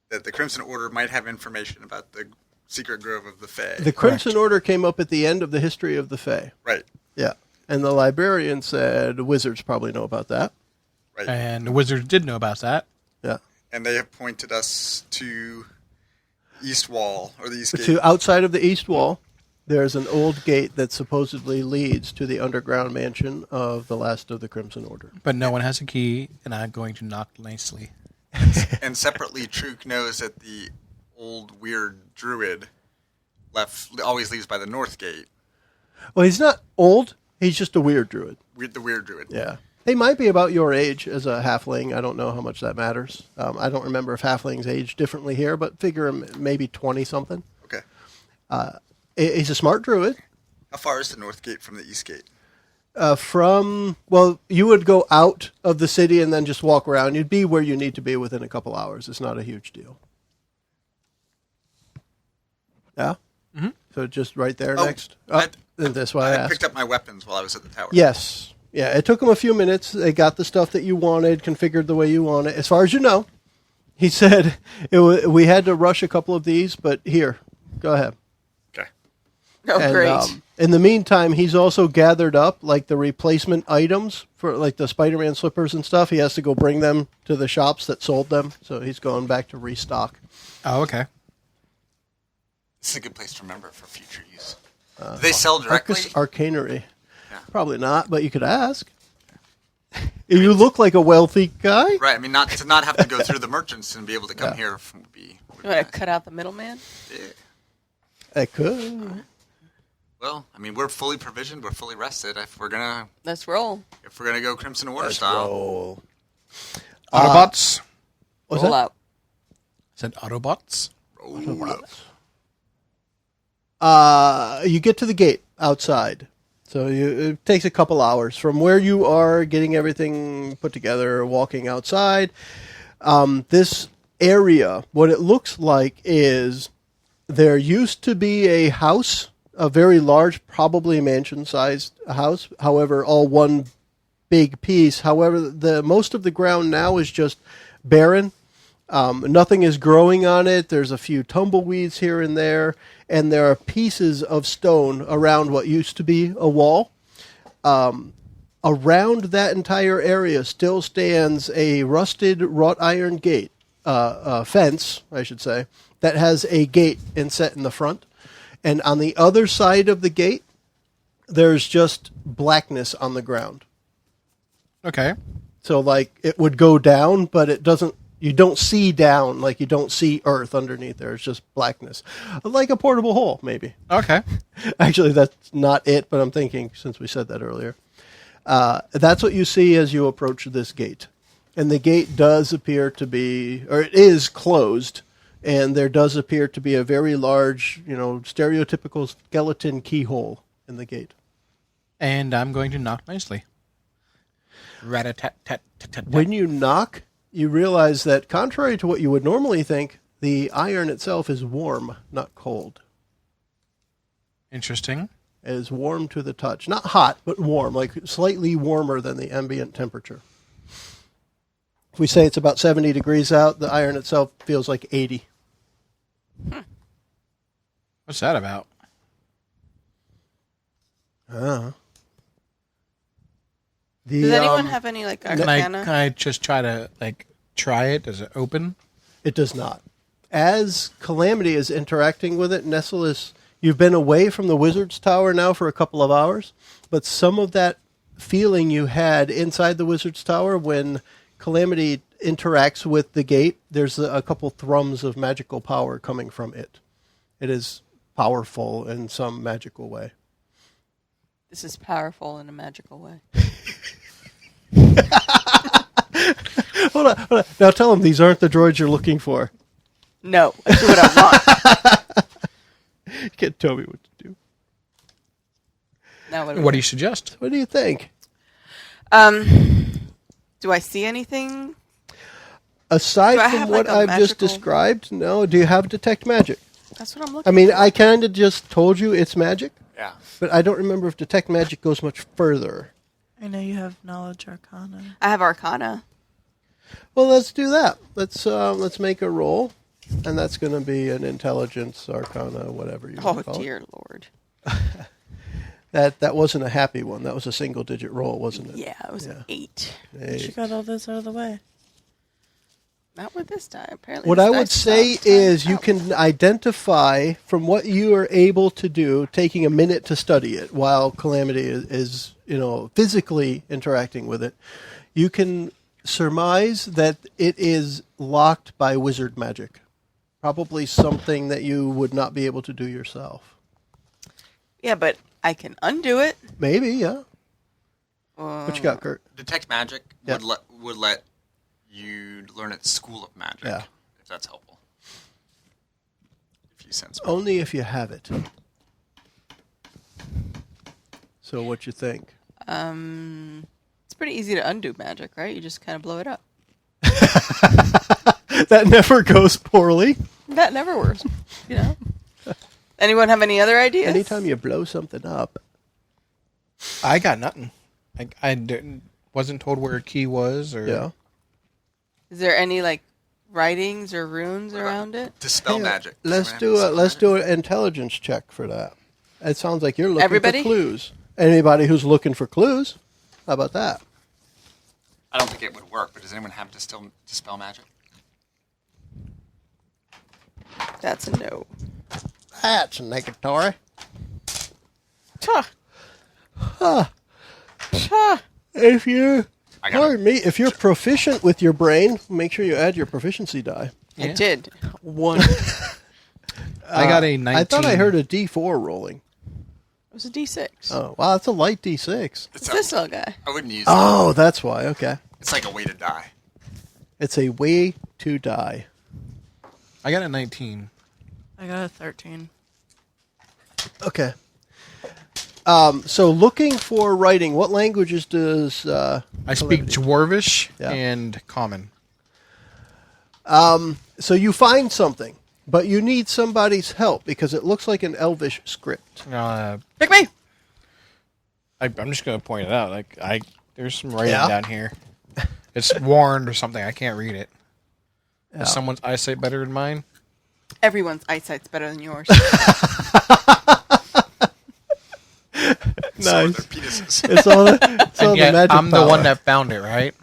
Speaker 4: that the Crimson Order might have information about the secret grove of the Fae.
Speaker 6: The Crimson Order came up at the end of the history of the Fae.
Speaker 4: Right,
Speaker 6: Yeah. And the librarian said wizards probably know about that.
Speaker 4: right.
Speaker 3: And the wizards did know about that.
Speaker 6: Yeah.
Speaker 4: And they have pointed us to East Wall, or the East Gate.
Speaker 6: To outside of the east wall, there's an old gate that supposedly leads to the underground mansion of the last of the Crimson Order.
Speaker 3: But no one has a key, and I'm going to knock nicely.
Speaker 4: And separately, Truk knows that the old weird druid always leaves by the North Gate.
Speaker 6: Well, he's not old. He's just a weird druid.
Speaker 4: The weird druid.
Speaker 6: Yeah. He might be about your age as a halfling. I don't know how much that matters. I don't remember if halflings age differently here, but figure him maybe 20-something.
Speaker 4: Okay.
Speaker 6: He's a smart druid.
Speaker 4: How far is the North Gate from the East Gate?
Speaker 6: You would go out of the city and then just walk around. You'd be where you need to be within a couple hours. It's not a huge deal. Yeah? Mm-hmm. So just right there next. That's why I asked.
Speaker 4: Picked up my weapons while I was at the tower.
Speaker 6: Yes. Yeah, it took them a few minutes. They got the stuff that you wanted, configured the way you want it. As far as you know, he said we had to rush a couple of these, but here, go ahead.
Speaker 4: Okay.
Speaker 2: Oh,
Speaker 6: And,
Speaker 2: great.
Speaker 6: in the meantime, he's also gathered up like the replacement items for like the Spider-Man slippers and stuff. He has to go bring them to the shops that sold them, so he's going back to restock.
Speaker 3: Oh, okay.
Speaker 4: This is a good place to remember for future use. Do they sell directly?
Speaker 6: Arcus Arcanery.
Speaker 4: Yeah.
Speaker 6: Probably not, but you could ask. You look like a wealthy guy.
Speaker 4: Right. I mean, not have to go through the merchants and be able to come here would be
Speaker 2: You want to cut out the middleman?
Speaker 4: Yeah.
Speaker 6: I could.
Speaker 4: Well, I mean, we're fully provisioned. We're fully rested. If we're gonna
Speaker 2: Roll.
Speaker 4: go Crimson Order style,
Speaker 6: Roll.
Speaker 3: Autobots.
Speaker 6: What's
Speaker 2: Roll
Speaker 6: that?
Speaker 2: out.
Speaker 3: Said Autobots.
Speaker 6: You get to the gate outside. So it takes a couple hours from where you are, getting everything put together, walking outside. This area, what it looks like is there used to be a house, a very large, probably mansion-sized house. However, all one big piece. However, the most of the ground now is just barren. Nothing is growing on it. There's a few tumbleweeds here and there, and there are pieces of stone around what used to be a wall. Around that entire area still stands a rusted wrought iron gate, fence, I should say, that has a gate inset in the front. And on the other side of the gate, there's just blackness on the ground.
Speaker 3: Okay.
Speaker 6: So, like, it would go down, but it doesn't. You don't see down, like you don't see earth underneath there. It's just blackness. Like a portable hole, maybe.
Speaker 3: Okay.
Speaker 6: Actually, that's not it, but I'm thinking, since we said that earlier. That's what you see as you approach this gate. And the gate does appear to be, or it is closed, and there does appear to be a very large, stereotypical skeleton keyhole in the gate.
Speaker 3: And I'm going to knock nicely. Rat-a-tat-tat-tat-tat.
Speaker 6: When you knock, you realize that contrary to what you would normally think, the iron itself is warm, not cold.
Speaker 3: Interesting.
Speaker 6: It is warm to the touch. Not hot, but warm, like slightly warmer than the ambient temperature. If we say it's about 70 degrees out, the iron itself feels like 80.
Speaker 3: What's that about?
Speaker 6: Uh-huh.
Speaker 2: Does anyone have any
Speaker 3: Can
Speaker 2: arcana?
Speaker 3: I just try to try it? Does it open?
Speaker 6: It does not. As Kalam'te is interacting with it, Nesolis, you've been away from the Wizard's Tower now for a couple of hours, but some of that feeling you had inside the Wizard's Tower when Kalam'te interacts with the gate, there's a couple thrums of magical power coming from it. It is powerful in some magical way.
Speaker 2: This is powerful in a magical way.
Speaker 6: Hold on. Now tell them these aren't the droids you're looking for.
Speaker 2: No, I do what I want.
Speaker 6: You can't tell me what to do.
Speaker 2: Now
Speaker 3: What do you suggest?
Speaker 6: What do you think?
Speaker 2: Do I see anything?
Speaker 6: Aside
Speaker 2: Do I
Speaker 6: from
Speaker 2: have,
Speaker 6: what
Speaker 2: a
Speaker 6: I've just
Speaker 2: magical-
Speaker 6: described, no. Do you have detect magic?
Speaker 2: That's what I'm looking
Speaker 6: I mean,
Speaker 2: for.
Speaker 6: I kind of just told you it's magic,
Speaker 4: yeah.
Speaker 6: but I don't remember if detect magic goes much further.
Speaker 5: I know you have knowledge arcana.
Speaker 2: I have Arcana.
Speaker 6: Well, let's do that. Let's make a roll, and that's going to be an intelligence, arcana, whatever you want to call
Speaker 2: Dear Lord.
Speaker 6: That wasn't a happy one. That was a single-digit roll, wasn't it?
Speaker 2: Yeah, it was an 8.
Speaker 5: She got all this out of the way.
Speaker 2: Not with this die, apparently.
Speaker 6: What
Speaker 2: this
Speaker 6: I
Speaker 2: die
Speaker 6: would say
Speaker 2: stopped
Speaker 6: is
Speaker 2: time
Speaker 6: you
Speaker 2: out.
Speaker 6: can identify from what you are able to do, taking a minute to study it while Kalam'te is physically interacting with it. You can surmise that it is locked by wizard magic. Probably something that you would not be able to do yourself.
Speaker 2: Yeah, but I can undo it.
Speaker 6: Maybe, yeah. What you got, Kurt?
Speaker 4: Detect magic
Speaker 6: Yeah.
Speaker 4: would let you learn at School of Magic.
Speaker 6: Yeah.
Speaker 4: If that's helpful. If you sense.
Speaker 6: Only if you have it. So what you think?
Speaker 2: It's pretty easy to undo magic, right? You just kind of blow it up.
Speaker 6: That never goes poorly.
Speaker 2: That never works, Anyone have any other ideas?
Speaker 6: Anytime you blow something up.
Speaker 3: I got nothing. Wasn't told where a key was, or
Speaker 6: Yeah.
Speaker 2: Is there any writings or runes around it?
Speaker 4: Dispel
Speaker 6: Hey,
Speaker 4: magic.
Speaker 6: Let's
Speaker 4: Does
Speaker 6: do
Speaker 4: anyone have
Speaker 6: a let's
Speaker 4: dispel
Speaker 6: do an intelligence check for that. It sounds like you're looking
Speaker 2: Everybody?
Speaker 6: for clues. Anybody who's looking for clues? How about that?
Speaker 4: magic? I don't think it would work, but does anyone have dispel magic?
Speaker 2: That's a no.
Speaker 6: That's negatory. If you're
Speaker 4: I got
Speaker 6: pardon me, if you're proficient with your brain, make sure you add your proficiency die.
Speaker 2: I
Speaker 3: Yeah.
Speaker 2: did. 1.
Speaker 3: I got a 19.
Speaker 6: I thought I heard a D4 rolling.
Speaker 2: It was a D6.
Speaker 6: Oh, wow, that's a light D6.
Speaker 2: It's this little guy.
Speaker 4: I wouldn't use it.
Speaker 6: Oh, that's why. Okay.
Speaker 4: It's like a way to die.
Speaker 6: It's a way to die.
Speaker 3: I got a 19.
Speaker 5: I got a 13.
Speaker 6: Okay. So looking for writing, what languages does
Speaker 3: I speak
Speaker 6: Kalam'te?
Speaker 3: Dwarvish
Speaker 6: Yeah.
Speaker 3: and Common.
Speaker 6: So you find something, but you need somebody's help because it looks like an Elvish script.
Speaker 2: Pick me!
Speaker 3: I'm just going to point it out. There's some writing
Speaker 6: Yeah.
Speaker 3: down here. It's warned or something. I can't read it.
Speaker 6: Yeah.
Speaker 3: Is someone's eyesight better than mine?
Speaker 2: Everyone's eyesight's better than yours.
Speaker 4: So are
Speaker 6: Nice.
Speaker 4: their penises.
Speaker 6: It's all the
Speaker 3: And yet,
Speaker 6: magic
Speaker 3: I'm the
Speaker 6: power.
Speaker 3: one that found it, right?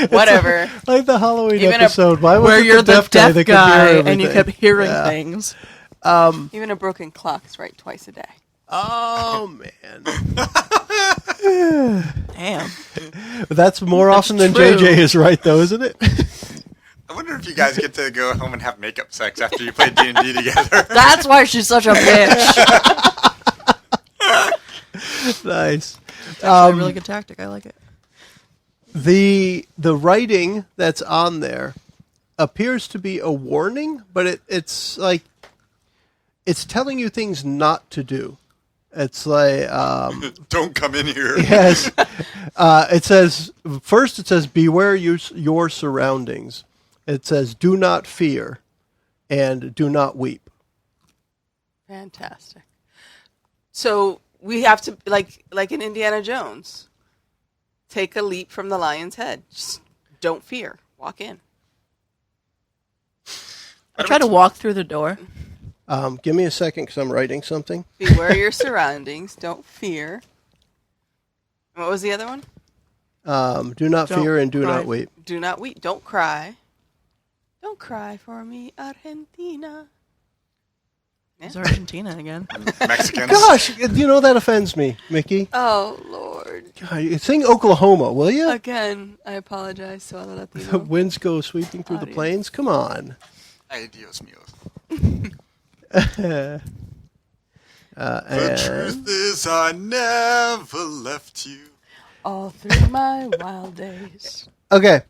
Speaker 2: Whatever.
Speaker 6: Like the Halloween
Speaker 2: Even
Speaker 6: episode. Why was
Speaker 5: Where
Speaker 6: it
Speaker 5: you're the
Speaker 6: deaf guy
Speaker 5: deaf
Speaker 6: that could hear
Speaker 5: guy and
Speaker 6: everything?
Speaker 5: you kept hearing
Speaker 6: Yeah.
Speaker 5: things.
Speaker 2: Even a broken clock is right twice a day.
Speaker 6: Oh, man.
Speaker 5: Damn.
Speaker 6: But that's more often than
Speaker 5: true.
Speaker 6: JJ is right, though, isn't it?
Speaker 4: I wonder if you guys get to go home and have makeup sex after you play D&D together.
Speaker 5: That's why she's such a bitch.
Speaker 6: Nice.
Speaker 5: It's actually a really good tactic. I like it.
Speaker 6: The writing that's on there appears to be a warning, but it's like it's telling you things not to do. It's like
Speaker 4: Don't come in here.
Speaker 6: yes. It says first. It says beware your surroundings. It says do not fear, and do not weep.
Speaker 2: Fantastic. So we have to, like in Indiana Jones, take a leap from the lion's head. Just don't fear. Walk in.
Speaker 5: I try to walk through the door.
Speaker 6: Give me a second because I'm writing something.
Speaker 2: Beware your surroundings. Don't fear. What was the other one?
Speaker 6: Do not
Speaker 5: Don't
Speaker 6: fear and do
Speaker 5: cry.
Speaker 6: not weep.
Speaker 2: Do not weep. Don't cry. Don't cry for me, Argentina.
Speaker 5: It's Argentina again.
Speaker 4: Mexicans.
Speaker 6: Gosh, that offends me, Mickie.
Speaker 2: Oh, Lord.
Speaker 6: God, sing Oklahoma, will you?
Speaker 2: Again, I apologize to all the
Speaker 6: The
Speaker 2: Latinos.
Speaker 6: winds go sweeping through the
Speaker 2: Audience.
Speaker 6: plains. Come on.
Speaker 4: Ay, Dios mío.
Speaker 6: And
Speaker 4: The truth is I never left you.
Speaker 2: All through my wild days.
Speaker 6: okay,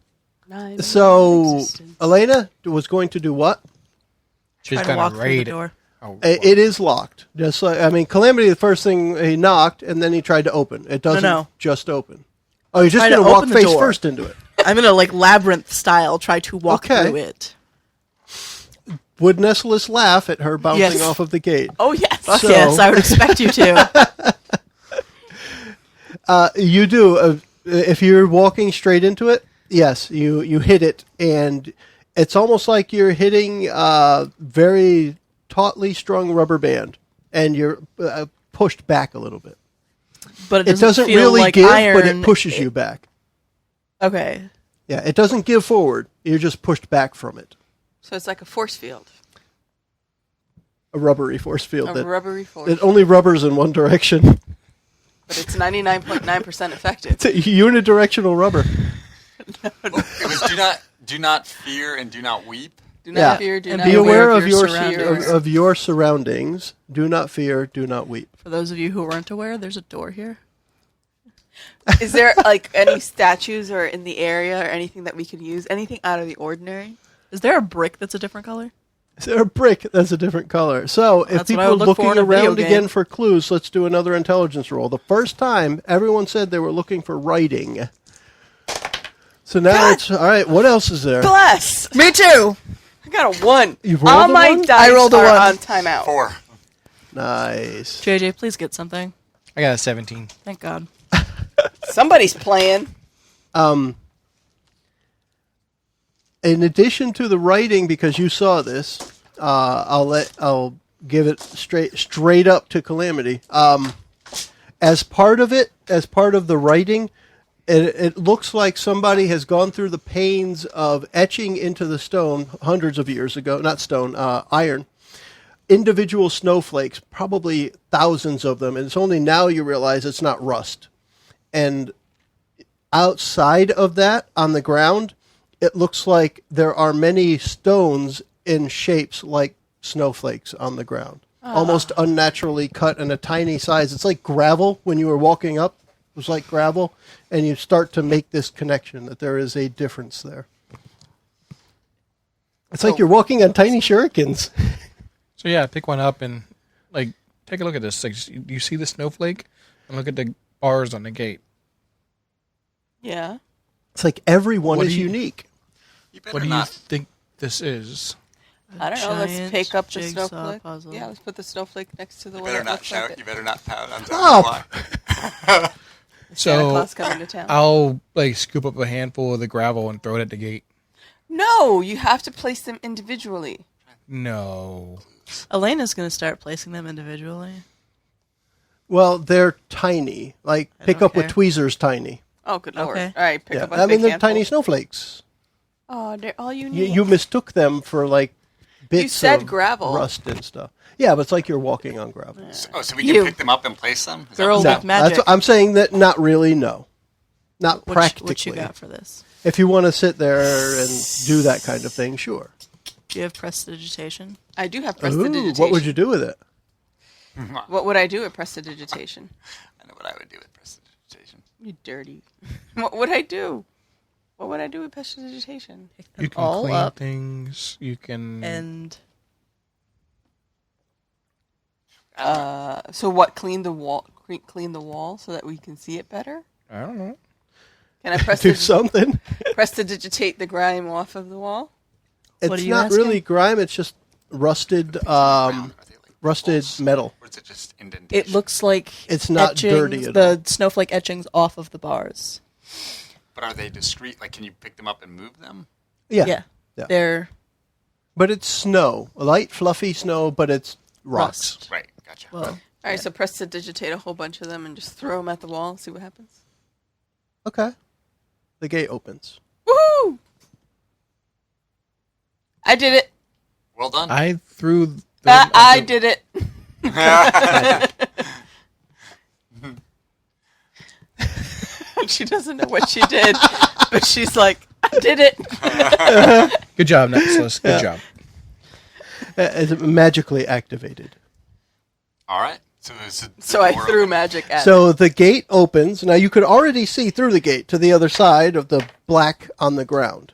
Speaker 2: My
Speaker 6: so
Speaker 2: existence.
Speaker 6: Aleyna was going to do what?
Speaker 3: She's
Speaker 5: Try to
Speaker 3: going
Speaker 5: walk
Speaker 3: to
Speaker 5: through the
Speaker 3: raid it.
Speaker 5: door.
Speaker 3: Oh,
Speaker 6: It is locked. Just like Kalam'te. The first thing he knocked, and then he tried to open. It doesn't
Speaker 5: No.
Speaker 6: just open. Oh, you're just
Speaker 5: Try to
Speaker 6: going to walk
Speaker 5: open the
Speaker 6: face
Speaker 5: door.
Speaker 6: first into it.
Speaker 5: I'm gonna labyrinth style try to walk
Speaker 6: Okay.
Speaker 5: through it.
Speaker 6: Would Nesolis laugh at her bouncing
Speaker 5: Yes.
Speaker 6: off of the gate?
Speaker 2: Oh, yes.
Speaker 5: Fuck
Speaker 6: So-
Speaker 5: yes, I would expect you to.
Speaker 6: You do. If you're walking straight into it, yes, you hit it, and it's almost like you're hitting a very tautly strung rubber band, and you're pushed back a little bit.
Speaker 5: But
Speaker 6: It doesn't
Speaker 5: feel
Speaker 6: really
Speaker 5: like
Speaker 6: give,
Speaker 5: iron.
Speaker 6: but it pushes you back.
Speaker 5: Okay.
Speaker 6: Yeah, it doesn't give forward. You're just pushed back from it.
Speaker 2: So it's like a force field.
Speaker 6: A rubbery force field.
Speaker 2: A rubbery force.
Speaker 6: It only rubbers in one direction.
Speaker 2: But it's 99.9% effective.
Speaker 6: It's a unidirectional rubber.
Speaker 4: It was do not fear and do not weep.
Speaker 2: Do not
Speaker 6: Yeah.
Speaker 2: fear, do
Speaker 5: And
Speaker 2: not
Speaker 6: Be
Speaker 5: be
Speaker 6: aware
Speaker 5: aware
Speaker 6: of
Speaker 5: of
Speaker 6: your
Speaker 5: your surroundings.
Speaker 6: of your surroundings. Do not fear. Do not weep.
Speaker 5: For those of you who weren't aware, there's a door here.
Speaker 2: Is there like any statues or in the area or anything that we could use? Anything out of the ordinary?
Speaker 5: Is there a brick that's a different color?
Speaker 6: Is there a brick that's a different color? So, if
Speaker 5: That's what
Speaker 6: people
Speaker 5: I
Speaker 6: are
Speaker 5: would look for
Speaker 6: looking
Speaker 5: in a video
Speaker 6: around
Speaker 5: game.
Speaker 6: again for clues, let's do another intelligence roll. The first time, everyone said they were looking for writing. So now it's all right. What else is there?
Speaker 2: Bless!
Speaker 5: Me too.
Speaker 2: I got a 1.
Speaker 6: You've rolled
Speaker 2: All
Speaker 6: a
Speaker 2: my
Speaker 6: 1?
Speaker 2: dice
Speaker 5: I rolled a
Speaker 2: are
Speaker 5: 1.
Speaker 2: on timeout.
Speaker 4: 4.
Speaker 6: Nice.
Speaker 5: JJ, please get something.
Speaker 3: I got a 17.
Speaker 5: Thank God.
Speaker 2: Somebody's playing.
Speaker 6: In addition to the writing, because you saw this, I'll give it straight up to Kalam'te. As part of the writing, it looks like somebody has gone through the pains of etching into the stone hundreds of years ago, not stone, iron, individual snowflakes, probably thousands of them, and it's only now you realize it's not rust. And outside of that, on the ground, it looks like there are many stones in shapes like snowflakes on the ground. Almost unnaturally cut in a tiny size. It's like gravel when you were walking up. It was like gravel. And you start to make this connection that there is a difference there. It's like you're walking on tiny shurikens.
Speaker 3: So yeah, pick one up and like take a look at this. Like, do you see the snowflake? And look at the bars on the gate.
Speaker 2: Yeah.
Speaker 6: It's like everyone
Speaker 3: What
Speaker 6: is
Speaker 3: do you-
Speaker 6: unique.
Speaker 4: You better
Speaker 3: What do you
Speaker 4: not.
Speaker 3: think this is?
Speaker 2: I don't know. Let's
Speaker 5: Giant
Speaker 2: pick up the
Speaker 5: jigsaw
Speaker 2: snowflake.
Speaker 5: puzzle.
Speaker 2: Yeah, let's put the snowflake next to the
Speaker 4: You
Speaker 2: one
Speaker 4: better
Speaker 2: that
Speaker 4: not
Speaker 2: looks
Speaker 4: shout.
Speaker 2: like
Speaker 4: You
Speaker 2: it.
Speaker 4: better not pout. I'm
Speaker 6: Stop.
Speaker 4: telling you
Speaker 3: So
Speaker 2: Santa Claus coming to town.
Speaker 3: I'll like scoop up a handful of the gravel and throw it at the gate.
Speaker 2: No, you have to place them individually.
Speaker 3: No.
Speaker 5: Aleyna's going to start placing them individually.
Speaker 6: Well, they're tiny. Like,
Speaker 5: I
Speaker 6: pick
Speaker 5: don't
Speaker 6: up with
Speaker 5: care.
Speaker 6: tweezers tiny.
Speaker 2: Oh, good lord!
Speaker 5: Okay.
Speaker 2: All right, pick
Speaker 6: Yeah.
Speaker 2: up a
Speaker 6: I mean,
Speaker 2: big
Speaker 6: they're
Speaker 2: handful.
Speaker 6: tiny snowflakes.
Speaker 2: Oh, they're all you
Speaker 6: You,
Speaker 2: need.
Speaker 6: you mistook them for like bits
Speaker 2: said
Speaker 6: of
Speaker 2: gravel.
Speaker 6: rust and stuff. Yeah, but it's like you're walking on gravel.
Speaker 4: Oh, so we can
Speaker 2: You.
Speaker 4: pick them up and place them? Is that
Speaker 5: Girl
Speaker 4: what-
Speaker 6: No,
Speaker 5: with magic.
Speaker 6: that's what I'm saying. That not really. No, not practically.
Speaker 5: What you got for this?
Speaker 6: If you want to sit there and do that kind of thing, sure.
Speaker 5: Do you have prestidigitation?
Speaker 2: I do have
Speaker 6: Ooh,
Speaker 2: prestidigitation.
Speaker 6: what would you do with it?
Speaker 2: What would I do with prestidigitation?
Speaker 4: I know what I would do with prestidigitation.
Speaker 2: You dirty. What would I do? What would I do with prestidigitation?
Speaker 5: Pick them
Speaker 3: You can
Speaker 5: all
Speaker 3: clean
Speaker 5: up
Speaker 3: things. You can.
Speaker 5: and
Speaker 2: So what? Clean the wall. Clean the wall so that we can see it better.
Speaker 3: I don't know.
Speaker 2: Can I
Speaker 6: Do something.
Speaker 2: prestidigitate the grime off of the wall?
Speaker 6: It's
Speaker 5: are you
Speaker 6: not
Speaker 5: asking?
Speaker 6: really grime. It's just rusted,
Speaker 4: Are they like
Speaker 6: rusted
Speaker 4: holes?
Speaker 6: metal.
Speaker 4: Or is it just indentation?
Speaker 5: it looks like
Speaker 6: It's not dirty
Speaker 5: etchings,
Speaker 6: at
Speaker 5: the
Speaker 6: all.
Speaker 5: snowflake etchings off of the bars.
Speaker 4: But are they discreet? Like, can you pick them up and move them?
Speaker 6: Yeah.
Speaker 5: Yeah. They're
Speaker 6: But it's snow, light, fluffy snow, but it's rocks.
Speaker 5: rust.
Speaker 4: Right, gotcha.
Speaker 5: Well,
Speaker 2: All right, so prestidigitate a whole bunch of them and just throw them at the wall. See what happens.
Speaker 6: Okay. The gate opens.
Speaker 2: Woohoo! I did it.
Speaker 4: Well done.
Speaker 3: I threw. Them
Speaker 2: I did it. She doesn't know what she did, but she's like, I did it.
Speaker 3: Good job, Nesolis. Good job.
Speaker 6: It's magically activated.
Speaker 4: All right. So, there's a
Speaker 2: So I
Speaker 4: door
Speaker 2: threw
Speaker 4: open.
Speaker 2: magic at it.
Speaker 6: So the gate opens. Now you could already see through the gate to the other side of the black on the ground.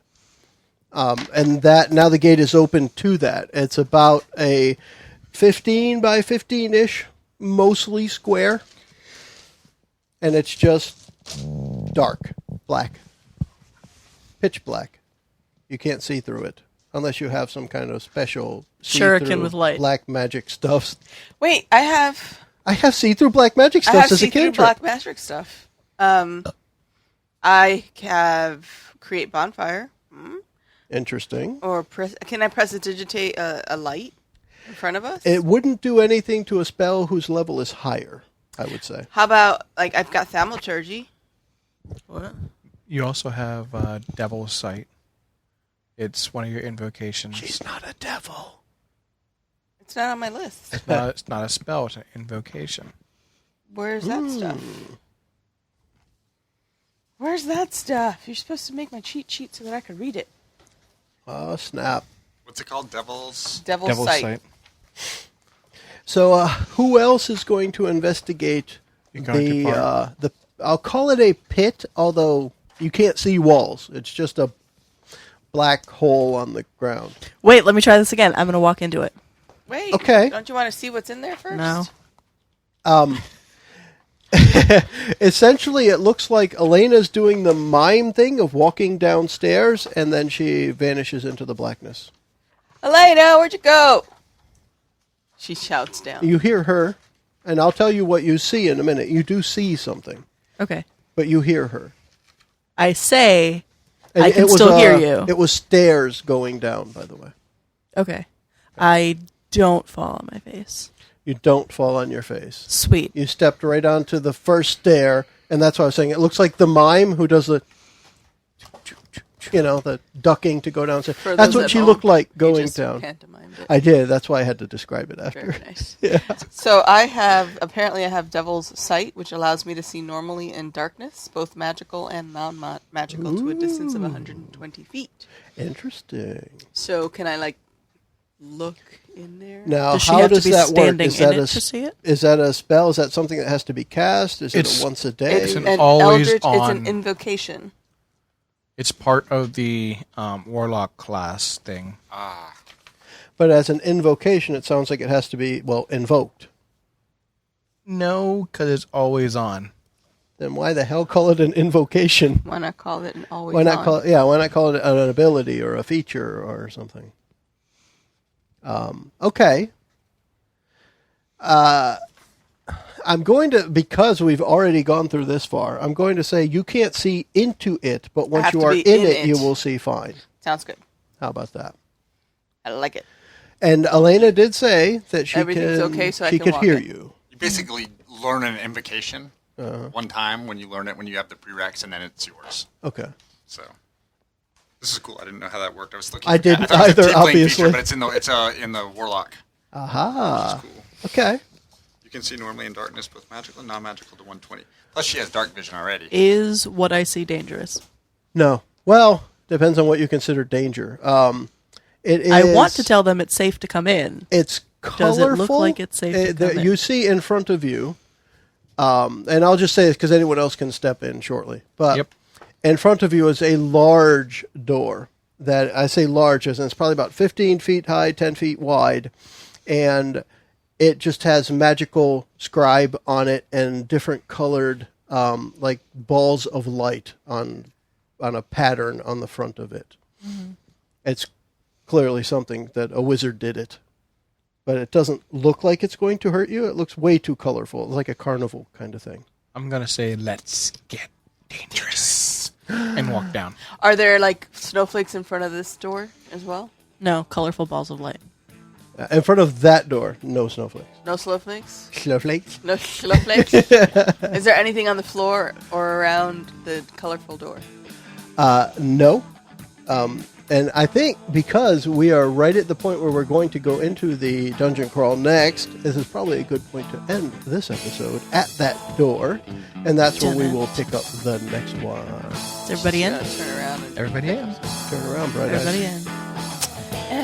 Speaker 6: And that now the gate is open to that. It's about a 15 by 15-ish, mostly square. And it's just dark, black, pitch black. You can't see through it unless you have some kind of special
Speaker 5: Shuriken
Speaker 6: see-through
Speaker 5: with light.
Speaker 6: black magic stuff.
Speaker 2: Wait, I have
Speaker 6: I have see-through black magic
Speaker 2: I
Speaker 6: stuff
Speaker 2: have
Speaker 6: as a
Speaker 2: see-through
Speaker 6: cantrip.
Speaker 2: black magic stuff. I have create bonfire.
Speaker 6: Interesting.
Speaker 2: Or can I prestidigitate a light in front of us?
Speaker 6: It wouldn't do anything to a spell whose level is higher, I would say.
Speaker 2: How about, like, I've got thaumaturgy.
Speaker 5: What?
Speaker 3: You also have Devil's Sight. It's one of your invocations.
Speaker 6: She's not a devil.
Speaker 2: It's not on my list.
Speaker 3: It's not a spell, it's an invocation.
Speaker 2: Where's that stuff? Where's that stuff? You're supposed to make my cheat sheet so that I could read it.
Speaker 6: Oh, snap.
Speaker 4: What's it called? Devil's
Speaker 2: Sight.
Speaker 6: So, who else is going to investigate the I'll call it a pit, although you can't see walls. It's just a black hole on the ground.
Speaker 5: Wait, let me try this again. I'm going to walk into it.
Speaker 2: Wait.
Speaker 6: Okay.
Speaker 2: Don't you want to see what's in there first?
Speaker 5: No.
Speaker 6: Essentially, it looks like Aleyna's doing the mime thing of walking downstairs, and then she vanishes into the blackness.
Speaker 2: Aleyna, where'd you go? She shouts down.
Speaker 6: You hear her, and I'll tell you what you see in a minute. You do see something,
Speaker 5: Okay.
Speaker 6: but you hear her.
Speaker 5: I say,
Speaker 6: And
Speaker 5: I can
Speaker 6: it was,
Speaker 5: still hear you.
Speaker 6: It was stairs going down, by the way.
Speaker 5: Okay. I don't fall on my face.
Speaker 6: You don't fall on your face.
Speaker 5: Sweet.
Speaker 6: You stepped right onto the first stair, and that's what I was saying. It looks like the mime who does the, the ducking to go downstairs.
Speaker 2: For
Speaker 6: That's
Speaker 2: those
Speaker 6: what
Speaker 2: at
Speaker 6: she
Speaker 2: home,
Speaker 6: looked like
Speaker 2: you
Speaker 6: going
Speaker 2: just
Speaker 6: down.
Speaker 2: pantomimed it.
Speaker 6: I did. That's why I had to describe it after.
Speaker 2: Very nice.
Speaker 6: Yeah.
Speaker 2: So I have Devil's Sight, which allows me to see normally in darkness, both magical and non-magical, to a distance of 120 feet.
Speaker 6: Interesting.
Speaker 2: So can I, look in there?
Speaker 6: Now,
Speaker 5: Does she
Speaker 6: how
Speaker 5: have to
Speaker 6: does
Speaker 5: be
Speaker 6: that work?
Speaker 5: standing
Speaker 6: Is that
Speaker 5: in it to see it?
Speaker 6: Is that a spell? Is that something that has to be cast? Is
Speaker 3: It's-
Speaker 6: it a once a day?
Speaker 3: It's an always
Speaker 2: Eldritch,
Speaker 3: on.
Speaker 2: It's an invocation.
Speaker 3: It's part of the Warlock class thing.
Speaker 6: But as an invocation, it sounds like it has to be, invoked.
Speaker 3: No, because it's always on.
Speaker 6: Then why the hell call it an invocation?
Speaker 2: Why not call it an always
Speaker 6: Why not
Speaker 2: on?
Speaker 6: why not call it an ability or a feature or something? Okay. I'm going to, because we've already gone through this far, I'm going to say you can't see into it, but once
Speaker 2: have
Speaker 6: you
Speaker 2: to
Speaker 6: are
Speaker 2: be
Speaker 6: in
Speaker 2: in
Speaker 6: it,
Speaker 2: it.
Speaker 6: you will see fine.
Speaker 2: Sounds good.
Speaker 6: How about that?
Speaker 2: I like it.
Speaker 6: And Aleyna did say that she
Speaker 2: Everything's okay, so I
Speaker 6: she
Speaker 2: can
Speaker 6: could
Speaker 2: walk
Speaker 6: hear
Speaker 2: in.
Speaker 6: you.
Speaker 4: You basically learn an invocation one time when you learn it when you have the prereqs, and then it's yours.
Speaker 6: Okay.
Speaker 4: So this is cool. I didn't know how that worked. I was looking.
Speaker 6: I didn't
Speaker 4: thought it was a
Speaker 6: either,
Speaker 4: tiefling
Speaker 6: obviously.
Speaker 4: feature, but it's in the warlock.
Speaker 6: Aha.
Speaker 4: Cool.
Speaker 6: Okay.
Speaker 4: You can see normally in darkness, both magical and non-magical, to 120. Plus, she has dark vision already.
Speaker 5: Is what I see dangerous?
Speaker 6: No. Well, depends on what you consider danger. It is.
Speaker 5: I want to tell them it's safe to come in.
Speaker 6: It's
Speaker 5: Does
Speaker 6: colorful.
Speaker 5: it look like it's safe to come in?
Speaker 6: You see in front of you, and I'll just say this because anyone else can step in shortly. But
Speaker 3: Yep.
Speaker 6: in front of you is a large door. That I say large, as in it's probably about 15 feet high, 10 feet wide, and it just has magical scribe on it and different colored, like balls of light on a pattern on the front of it. Mm-hmm. It's clearly something that a wizard did it. But it doesn't look like it's going to hurt you. It looks way too colorful. It's like a carnival kind of thing.
Speaker 3: I'm going to say, let's get dangerous. And walk down.
Speaker 2: Are there snowflakes in front of this door as well?
Speaker 5: No, colorful balls of light.
Speaker 6: In front of that door, no snowflakes.
Speaker 2: No snowflakes?
Speaker 6: Snowflakes?
Speaker 2: No snowflakes? Is there anything on the floor or around the colorful door?
Speaker 6: No. And I think because we are right at the point where we're going to go into the dungeon crawl next, this is probably a good point to end this episode at that door. And that's where we will pick up the next one.
Speaker 5: Is everybody in?
Speaker 2: Turn around. And
Speaker 3: Everybody in?
Speaker 6: Turn around, bright
Speaker 5: Everybody
Speaker 6: eyes.
Speaker 5: in.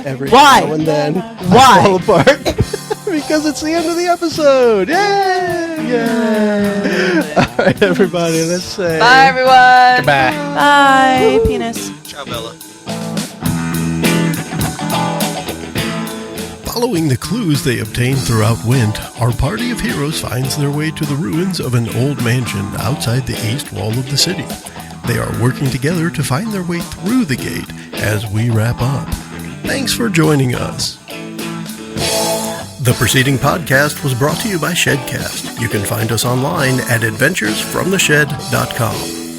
Speaker 6: Every
Speaker 5: Why?
Speaker 6: now and then.
Speaker 5: Why?
Speaker 6: Fall apart. Because it's the end of the episode. Yay! Yay! All right, everybody, let's say...
Speaker 2: Bye, everyone.
Speaker 3: Goodbye.
Speaker 5: Bye, penis.
Speaker 4: Ciao, Bella.
Speaker 1: Following the clues they obtain throughout Wynte, our party of heroes finds their way to the ruins of an old mansion outside the east wall of the city. They are working together to find their way through the gate as we wrap up. Thanks for joining us. The preceding podcast was brought to you by Shedcast. You can find us online at adventuresfromtheshed.com.